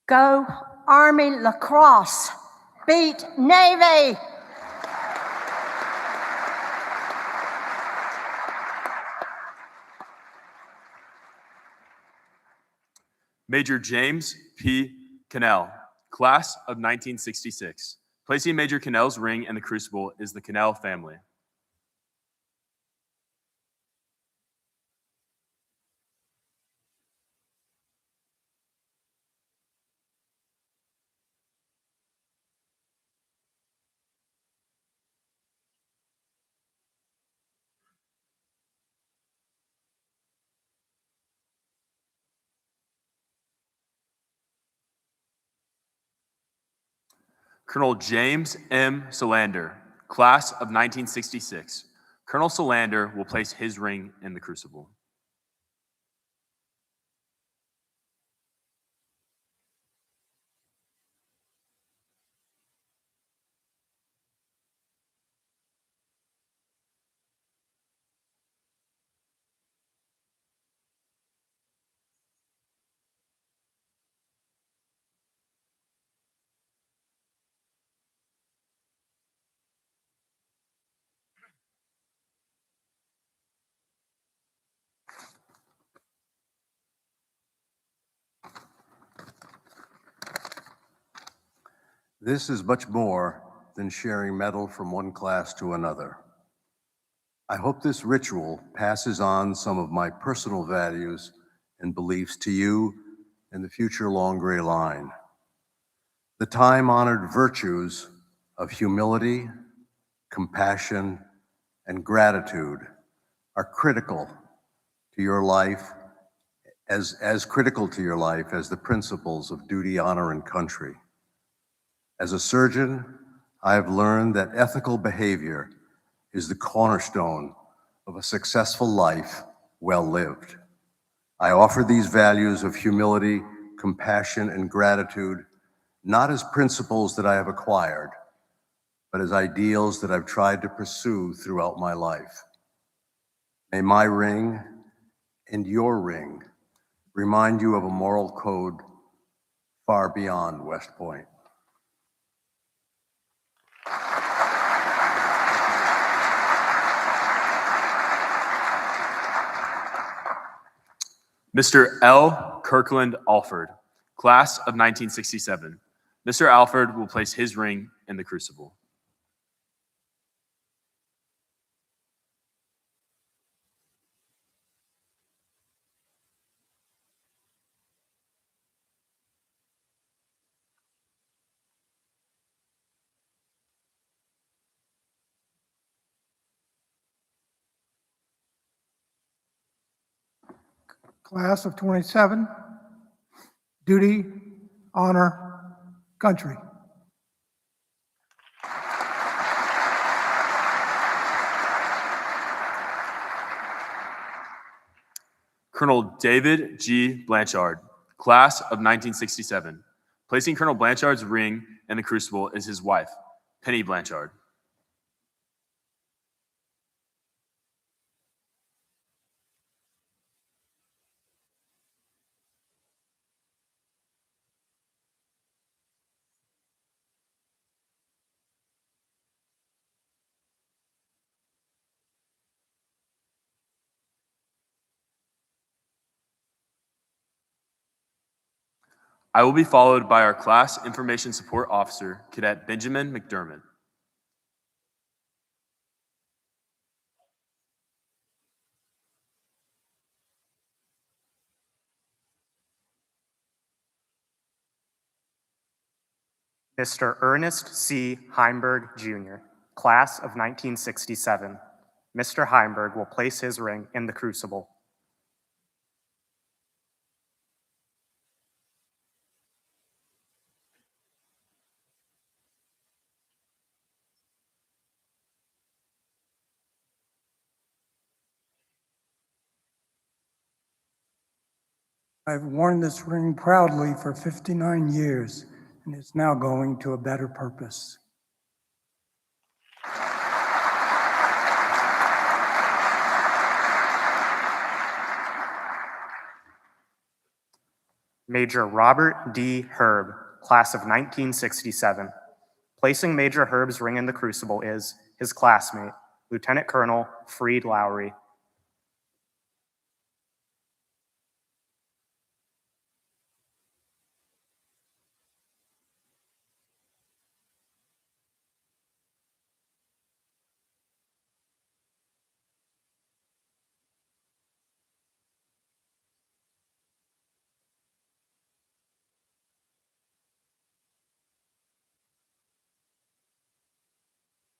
Go Army Lacrosse. Beat Navy. Major James P. Cannell, class of 1966. Placing Major Cannell's ring in the crucible is the Cannell family. Colonel James M. Solander, class of 1966. Colonel Solander will place his ring in the crucible. This is much more than sharing metal from one class to another. I hope this ritual passes on some of my personal values and beliefs to you and the future long gray line. The time-honored virtues of humility, compassion, and gratitude are critical to your life, as critical to your life as the principles of duty, honor, and country. As a surgeon, I have learned that ethical behavior is the cornerstone of a successful life well lived. I offer these values of humility, compassion, and gratitude not as principles that I have acquired, but as ideals that I've tried to pursue throughout my life. May my ring and your ring remind you of a moral code far beyond West Point. Mr. L. Kirkland Alford, class of 1967. Mr. Alford will place his ring in the crucible. Class of 27, duty, honor, country. Colonel David G. Blanchard, class of 1967. Placing Colonel Blanchard's ring in the crucible is his wife, Penny Blanchard. I will be followed by our class information support officer, Cadet Benjamin McDermott. Mr. Ernest C. Heimberg, Jr., class of 1967. Mr. Heimberg will place his ring in the crucible. I've worn this ring proudly for 59 years, and it's now going to a better purpose. Major Robert D. Herb, class of 1967. Placing Major Herb's ring in the crucible is his classmate, Lieutenant Colonel Freed Lowry.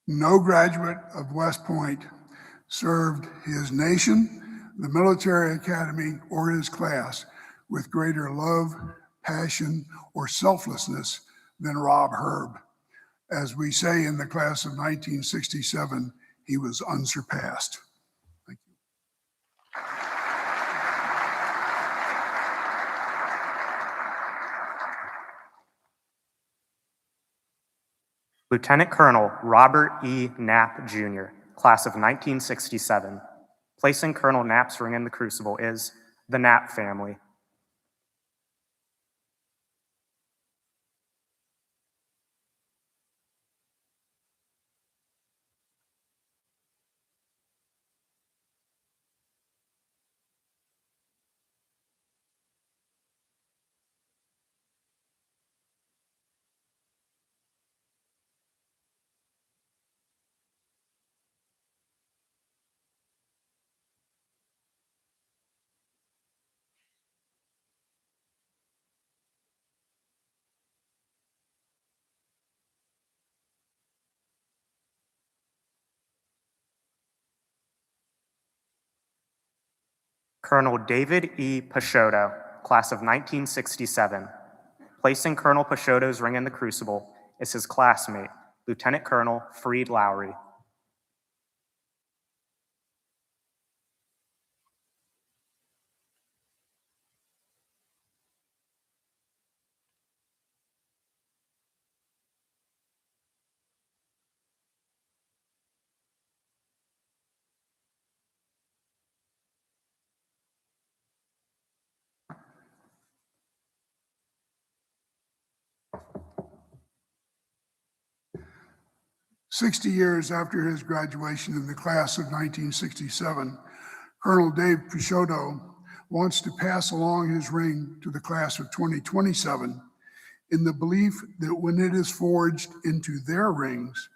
No graduate of West Point served his nation, the military academy, or his class with greater love, passion, or selflessness than Rob Herb. As we say in the class of 1967, he was unsurpassed. Thank you. Lieutenant Colonel Robert E. Knapp, Jr., class of 1967. Placing Colonel Knapp's ring in the crucible is the Knapp family. Colonel David E. Peixoto, class of 1967. Placing Colonel Peixoto's ring in the crucible is his classmate, Lieutenant Colonel Freed Lowry. "60 years after his graduation in the class of 1967, Colonel Dave Peixoto wants to pass along his ring to the class of 2027 in the belief that when it is forged into their rings,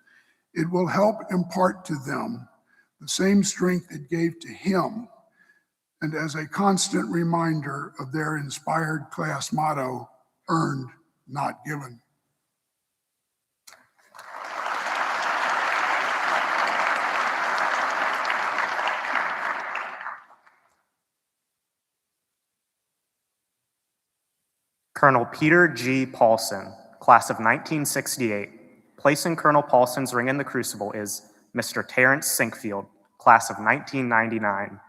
it will help impart to them the same strength it gave to him, and as a constant reminder of their inspired class motto, earned, not given." Colonel Peter G. Paulson, class of 1968. Placing Colonel Paulson's ring in the crucible is Mr. Terrence Sinkfield, class of 1999.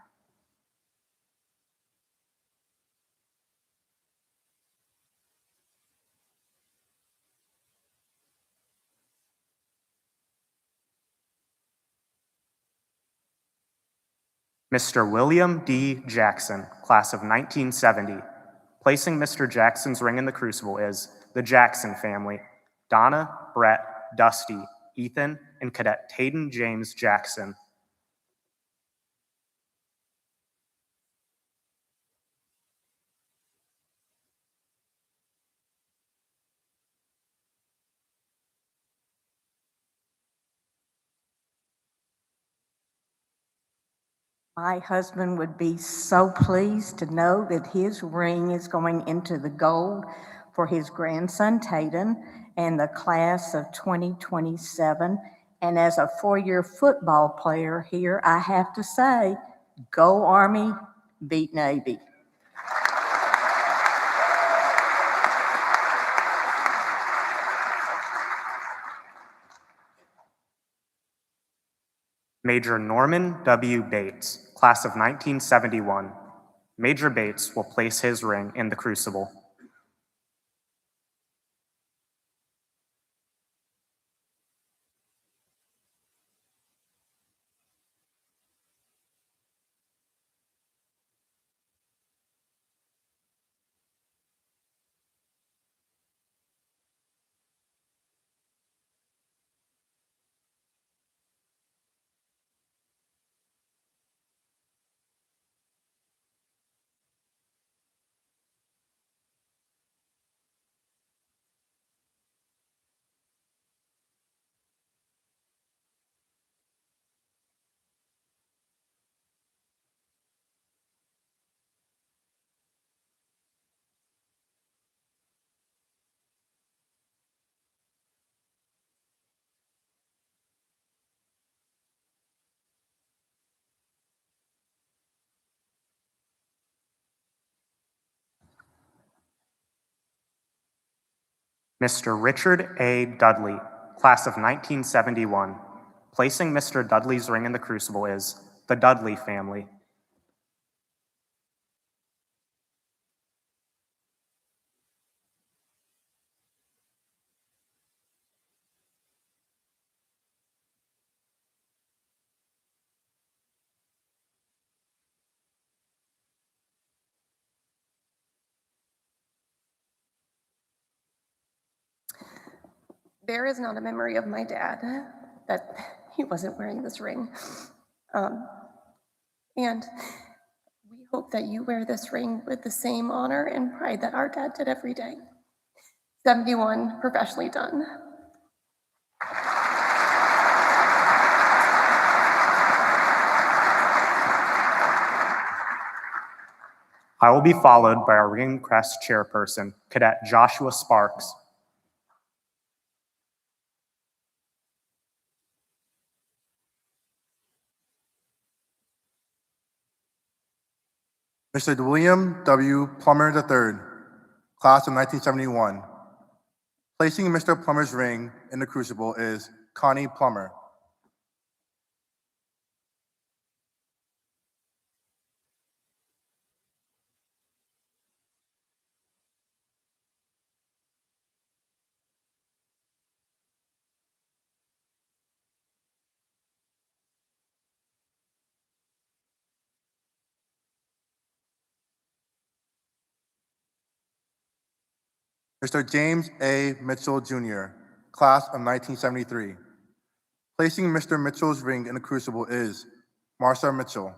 Mr. William D. Jackson, class of 1970. Placing Mr. Jackson's ring in the crucible is the Jackson family, Donna, Brett, Dusty, Ethan, and Cadet Tayden James Jackson. My husband would be so pleased to know that his ring is going into the gold for his grandson Tayden and the class of 2027. And as a four-year football player here, I have to say, go Army, beat Navy. Major Norman W. Bates, class of 1971. Major Bates will place his ring in the crucible. Mr. Richard A. Dudley, class of 1971. Placing Mr. Dudley's ring in the crucible is the Dudley family. There is not a memory of my dad that he wasn't wearing this ring. And we hope that you wear this ring with the same honor and pride that our dad did every day. 71, professionally done. I will be followed by our ring crest chairperson, Cadet Joshua Sparks. Mr. William W. Plummer III, class of 1971. Placing Mr. Plummer's ring in the crucible is Connie Plummer. Mr. James A. Mitchell Jr., class of 1973. Placing Mr. Mitchell's ring in the crucible is Marsha Mitchell.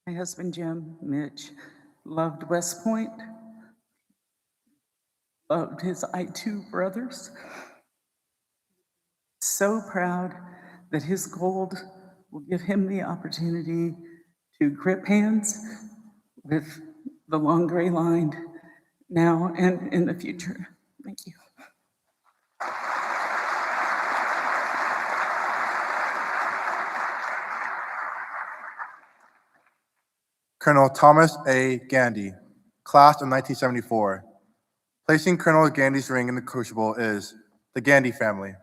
My husband, Jim, Mitch, loved West Point, loved his I2 brothers. So proud that his gold will give him the opportunity to grip hands with the long gray line now and in the future. Thank you. Colonel Thomas A. Gandy, class of 1974. Placing Colonel Gandy's ring in the crucible is the Gandy family.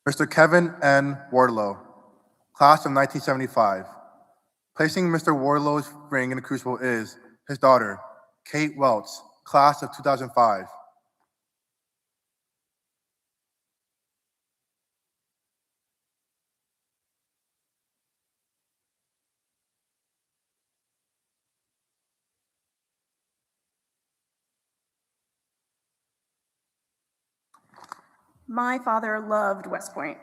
Mr. Kevin N. Wardlow, class of 1975. Placing Mr. Wardlow's ring in the crucible is his daughter, Kate Welch, class of 2005. My father loved West Point.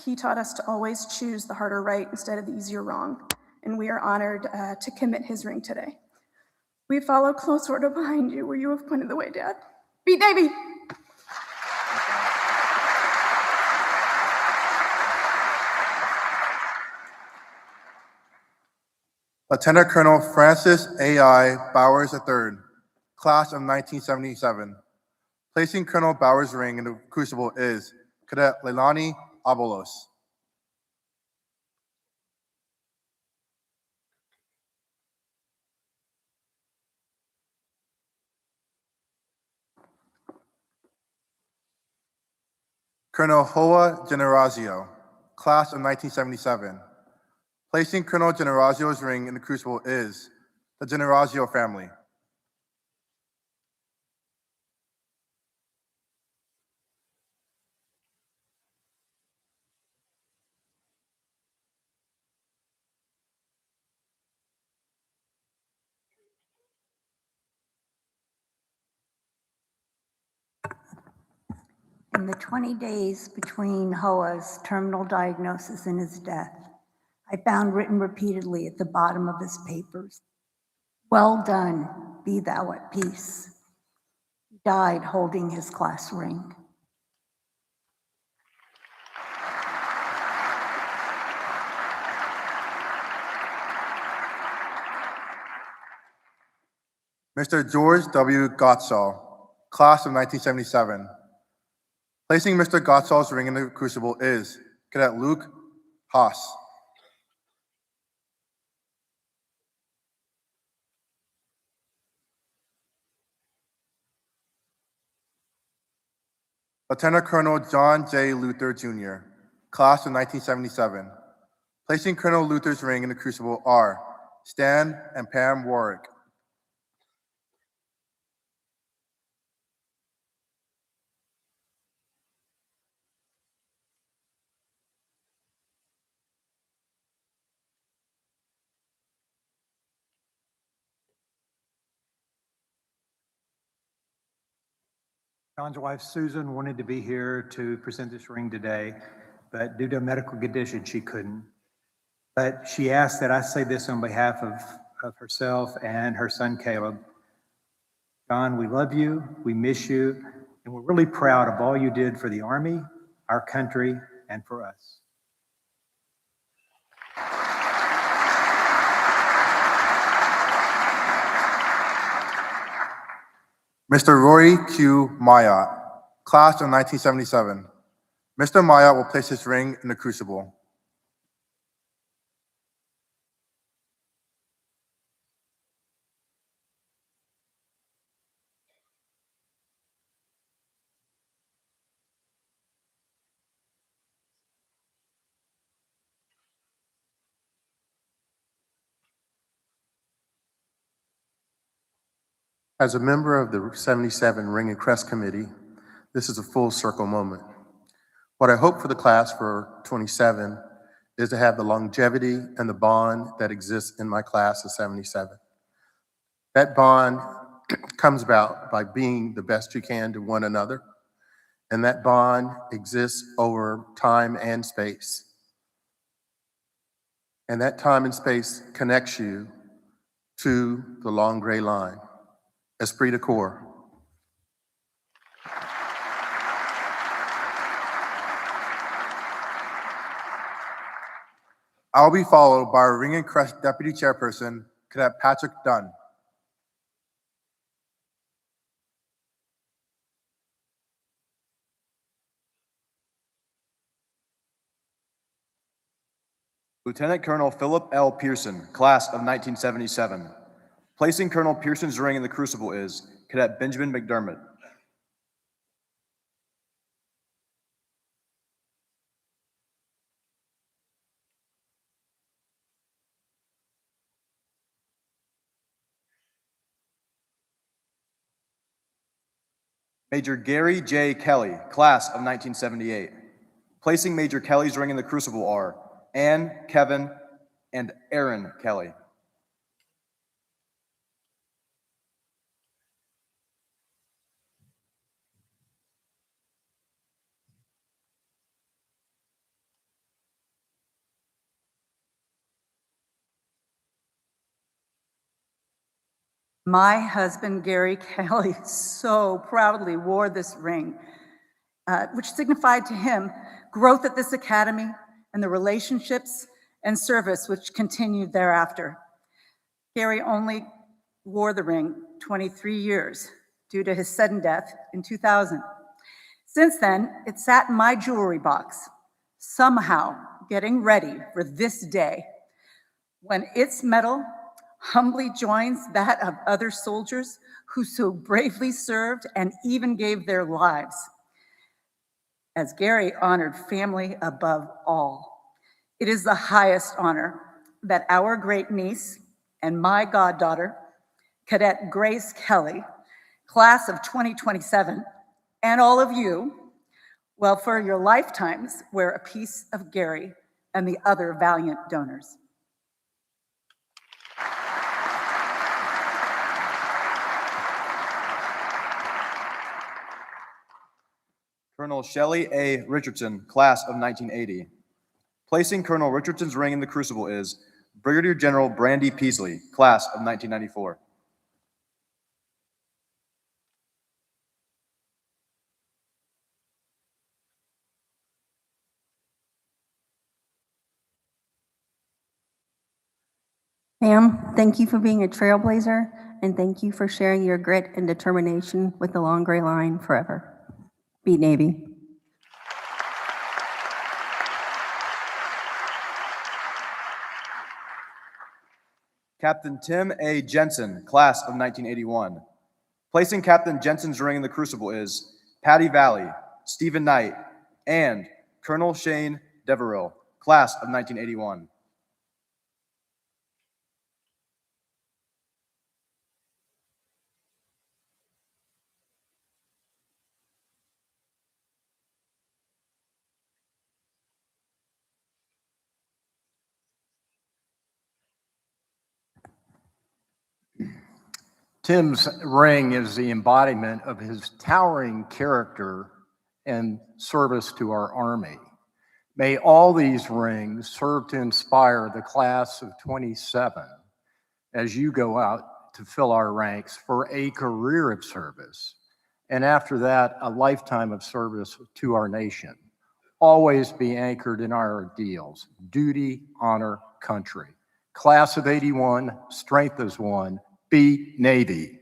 He taught us to always choose the harder right instead of the easier wrong, and we are honored to commit his ring today. We follow close order behind you where you have pointed the way, Dad. Beat Navy! Lieutenant Colonel Francis A.I. Bowers III, class of 1977. Placing Colonel Bowers' ring in the crucible is Cadet Leilani Abalos. Colonel Hoa Generazio, class of 1977. Placing Colonel Generazio's ring in the crucible is the Generazio family. In the 20 days between Hoa's terminal diagnosis and his death, I found written repeatedly at the bottom of his papers, Well done, be thou at peace. He died holding his class ring. Mr. George W. Gottsall, class of 1977. Placing Mr. Gottsall's ring in the crucible is Cadet Luke Haas. Lieutenant Colonel John J. Luther, Jr., class of 1977. Placing Colonel Luther's ring in the crucible are Stan and Pam Warwick. John's wife, Susan, wanted to be here to present this ring today, but due to a medical condition, she couldn't. But she asked that I say this on behalf of herself and her son, Caleb. John, we love you, we miss you, and we're really proud of all you did for the Army, our country, and for us. Mr. Rory Q. Mayotte, class of 1977. Mr. Mayotte will place his ring in the crucible. As a member of the 77 Ring and Crest Committee, this is a full circle moment. What I hope for the class for 27 is to have the longevity and the bond that exists in my class of 77. That bond comes about by being the best you can to one another, and that bond exists over time and space. And that time and space connects you to the long gray line. Esprit de corps. I will be followed by our Ring and Crest Deputy Chairperson, Cadet Patrick Dunn. Lieutenant Colonel Philip L. Pearson, class of 1977. Placing Colonel Pearson's ring in the crucible is Cadet Benjamin McDermott. Major Gary J. Kelly, class of 1978. Placing Major Kelly's ring in the crucible are Ann, Kevin, and Aaron Kelly. My husband, Gary Kelly, so proudly wore this ring, which signified to him growth at this academy and the relationships and service which continued thereafter. Gary only wore the ring 23 years due to his sudden death in 2000. Since then, it sat in my jewelry box, somehow getting ready for this day, when its metal humbly joins that of other soldiers who so bravely served and even gave their lives. As Gary honored family above all, it is the highest honor that our great niece and my goddaughter, Cadet Grace Kelly, class of 2027, and all of you, well, for your lifetimes, wear a piece of Gary and the other valiant donors. Colonel Shelley A. Richardson, class of 1980. Placing Colonel Richardson's ring in the crucible is Brigadier General Brandy Peasley, class of 1994. Pam, thank you for being a trailblazer, and thank you for sharing your grit and determination with the Long Gray Line forever. Beat Navy. Captain Tim A. Jensen, class of 1981. Placing Captain Jensen's ring in the crucible is Patty Valley, Stephen Knight, and Colonel Shane Devereux, class of 1981. Tim's ring is the embodiment of his towering character and service to our Army. May all these rings serve to inspire the class of 27 as you go out to fill our ranks for a career of service, and after that, a lifetime of service to our nation. Always be anchored in our ideals: duty, honor, country. Class of 81, strength is one. Beat Navy.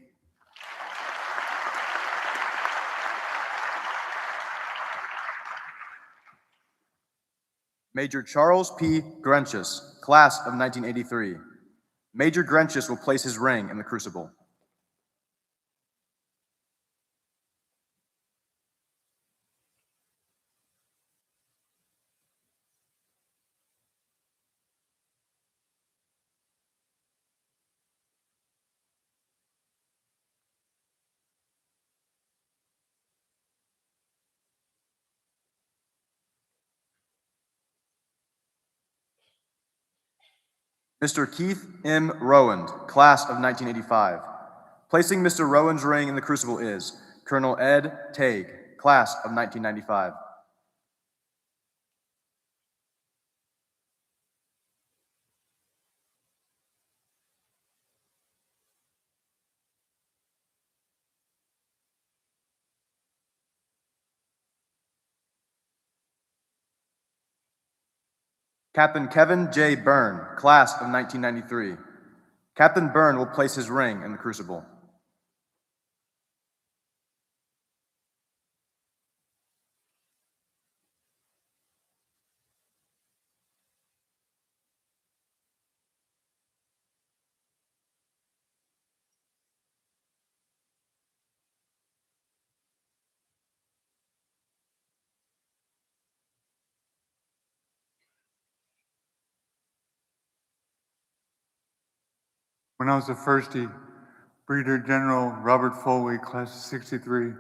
Major Charles P. Grenches, class of 1983. Major Grenches will place his ring in the crucible. Mr. Keith M. Rowand, class of 1985. Placing Mr. Rowan's ring in the crucible is Colonel Ed Tague, class of 1995. Captain Kevin J. Byrne, class of 1993. Captain Byrne will place his ring in the crucible. When I was a firstie, Brigadier General Robert Foley, class of 63,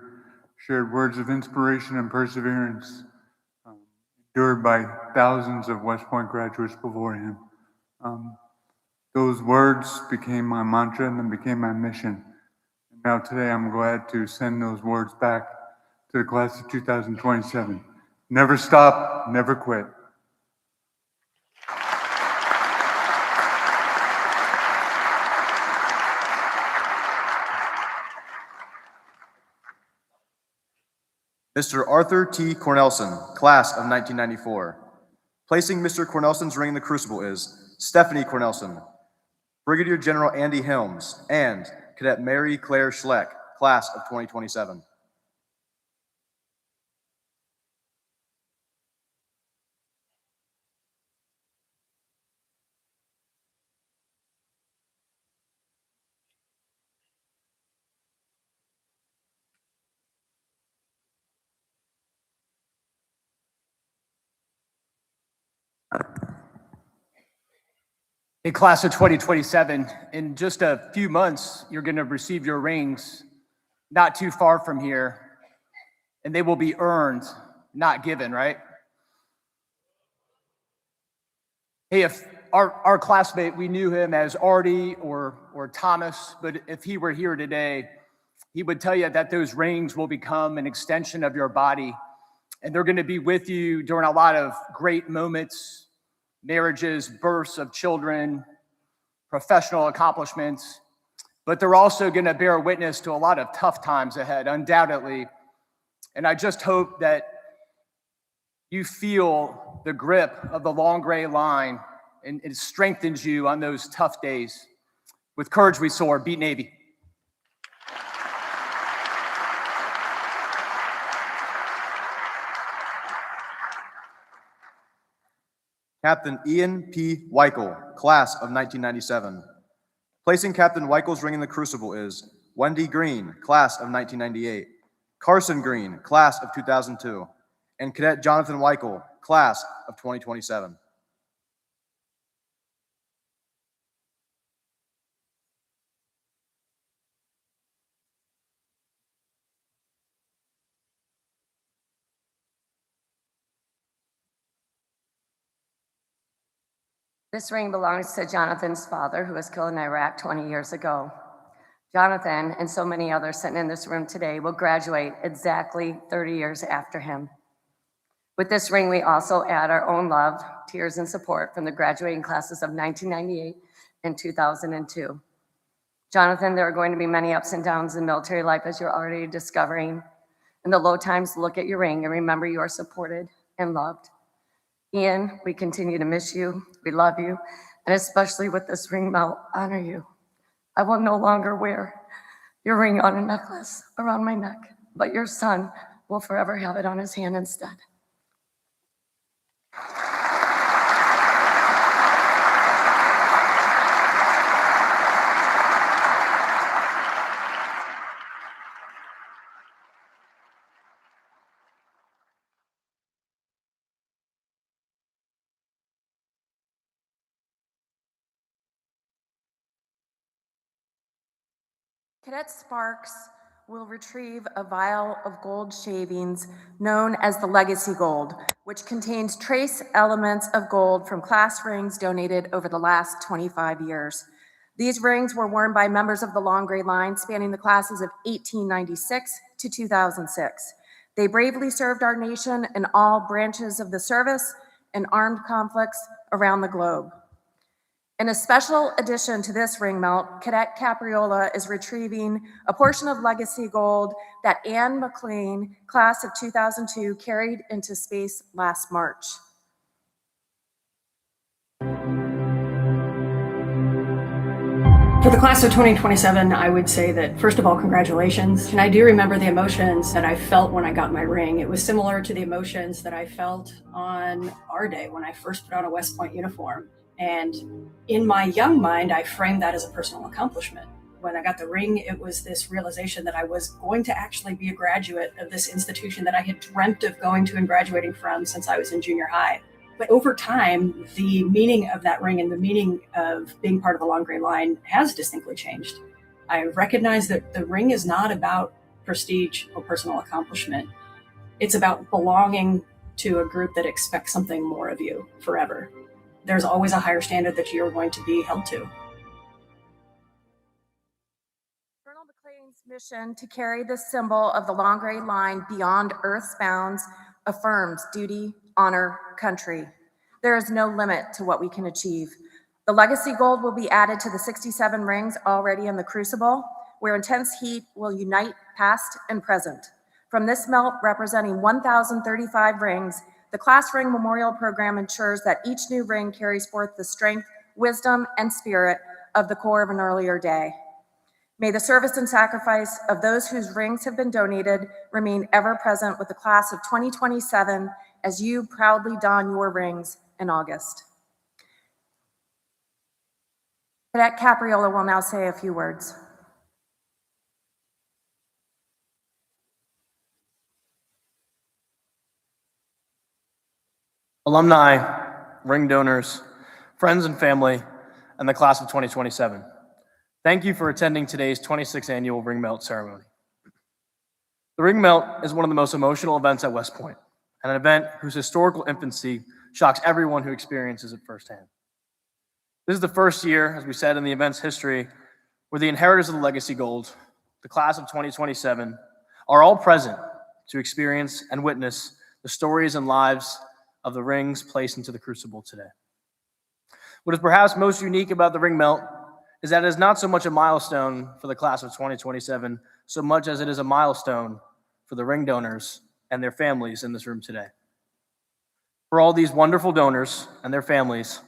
shared words of inspiration and perseverance endured by thousands of West Point graduates before him. Those words became my mantra and then became my mission. And now today I'm glad to send those words back to the class of 2027. Never stop, never quit. Mr. Arthur T. Cornelson, class of 1994. Placing Mr. Cornelson's ring in the crucible is Stephanie Cornelson, Brigadier General Andy Helms, and Cadet Mary Claire Schleck, class of 2027. Hey, class of 2027, in just a few months, you're going to receive your rings not too far from here, and they will be earned, not given, right? Hey, if our classmate, we knew him as Artie or Thomas, but if he were here today, he would tell you that those rings will become an extension of your body, and they're going to be with you during a lot of great moments marriages, births of children, professional accomplishments, but they're also going to bear witness to a lot of tough times ahead, undoubtedly. And I just hope that you feel the grip of the long gray line and it strengthens you on those tough days. With courage we soar. Beat Navy. Captain Ian P. Weichel, class of 1997. Placing Captain Weichel's ring in the crucible is Wendy Green, class of 1998, Carson Green, class of 2002, and Cadet Jonathan Weichel, class of 2027. This ring belongs to Jonathan's father, who was killed in Iraq 20 years ago. Jonathan, and so many others sitting in this room today, will graduate exactly 30 years after him. With this ring, we also add our own love, tears, and support from the graduating classes of 1998 and 2002. Jonathan, there are going to be many ups and downs in military life, as you're already discovering. In the low times, look at your ring and remember you are supported and loved. Ian, we continue to miss you, we love you, and especially with this ring, I'll honor you. I will no longer wear your ring on a necklace around my neck, but your son will forever have it on his hand instead. Cadet Sparks will retrieve a vial of gold shavings known as the Legacy Gold, which contains trace elements of gold from class rings donated over the last 25 years. These rings were worn by members of the Long Gray Line spanning the classes of 1896 to 2006. They bravely served our nation in all branches of the service and armed conflicts around the globe. In a special addition to this ring melt, Cadet Capriola is retrieving a portion of Legacy Gold that Anne McLean, class of 2002, carried into space last March. For the class of 2027, I would say that, first of all, congratulations. And I do remember the emotions that I felt when I got my ring. It was similar to the emotions that I felt on our day when I first put on a West Point uniform. And in my young mind, I framed that as a personal accomplishment. When I got the ring, it was this realization that I was going to actually be a graduate of this institution that I had dreamt of going to and graduating from since I was in junior high. But over time, the meaning of that ring and the meaning of being part of the Long Gray Line has distinctly changed. I recognize that the ring is not about prestige or personal accomplishment. It's about belonging to a group that expects something more of you forever. There's always a higher standard that you're going to be held to. Colonel McLean's mission to carry the symbol of the Long Gray Line beyond Earth's bounds affirms duty, honor, country. There is no limit to what we can achieve. The Legacy Gold will be added to the 67 rings already in the crucible, where intense heat will unite past and present. From this melt representing 1,035 rings, the Class Ring Memorial Program ensures that each new ring carries forth the strength, wisdom, and spirit of the core of an earlier day. May the service and sacrifice of those whose rings have been donated remain ever present with the class of 2027 as you proudly don your rings in August. Cadet Capriola will now say a few words. Alumni, ring donors, friends and family, and the class of 2027. Thank you for attending today's 26th annual ring melt ceremony. The ring melt is one of the most emotional events at West Point, and an event whose historical infancy shocks everyone who experiences it firsthand. This is the first year, as we said in the event's history, where the inheritors of the Legacy Gold, the class of 2027, are all present to experience and witness the stories and lives of the rings placed into the crucible today. What is perhaps most unique about the ring melt is that it is not so much a milestone for the class of 2027, so much as it is a milestone for the ring donors and their families in this room today. For all these wonderful donors and their families,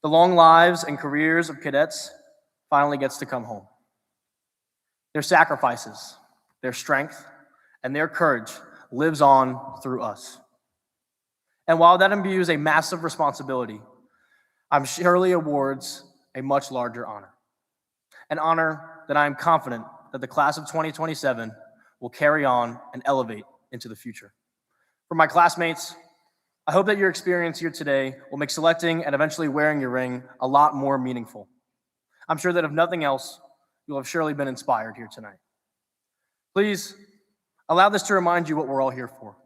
the long lives and careers of cadets finally gets to come home. Their sacrifices, their strength, and their courage lives on through us. And while that imbues a massive responsibility, I'm surely awards a much larger honor. An honor that I am confident that the class of 2027 will carry on and elevate into the future. For my classmates, I hope that your experience here today will make selecting and eventually wearing your ring a lot more meaningful. I'm sure that if nothing else, you'll have surely been inspired here tonight. Please allow this to remind you what we're all here for.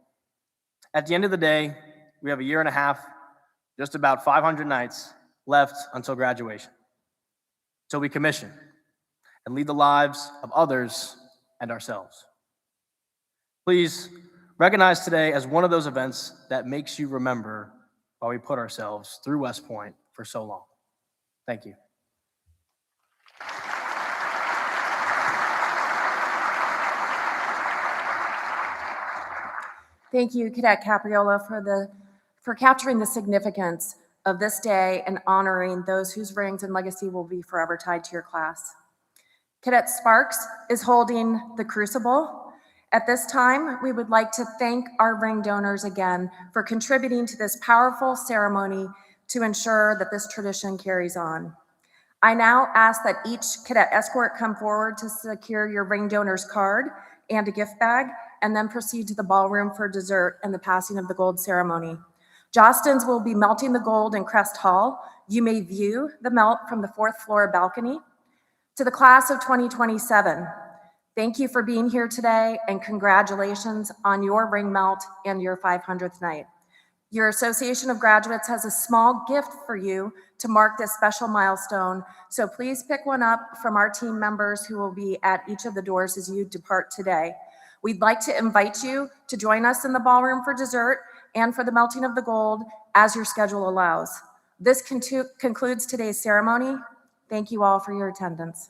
At the end of the day, we have a year and a half, just about 500 nights left until graduation. So we commission and lead the lives of others and ourselves. Please recognize today as one of those events that makes you remember why we put ourselves through West Point for so long. Thank you. Thank you, Cadet Capriola, for capturing the significance of this day and honoring those whose rings and legacy will be forever tied to your class. Cadet Sparks is holding the crucible. At this time, we would like to thank our ring donors again for contributing to this powerful ceremony to ensure that this tradition carries on. I now ask that each cadet escort come forward to secure your ring donor's card and a gift bag, and then proceed to the ballroom for dessert and the passing of the gold ceremony. Jostens will be melting the gold in Crest Hall. You may view the melt from the 4th floor balcony. To the class of 2027, thank you for being here today and congratulations on your ring melt and your 500th night. Your Association of Graduates has a small gift for you to mark this special milestone, so please pick one up from our team members who will be at each of the doors as you depart today. We'd like to invite you to join us in the ballroom for dessert and for the melting of the gold as your schedule allows. This concludes today's ceremony. Thank you all for your attendance.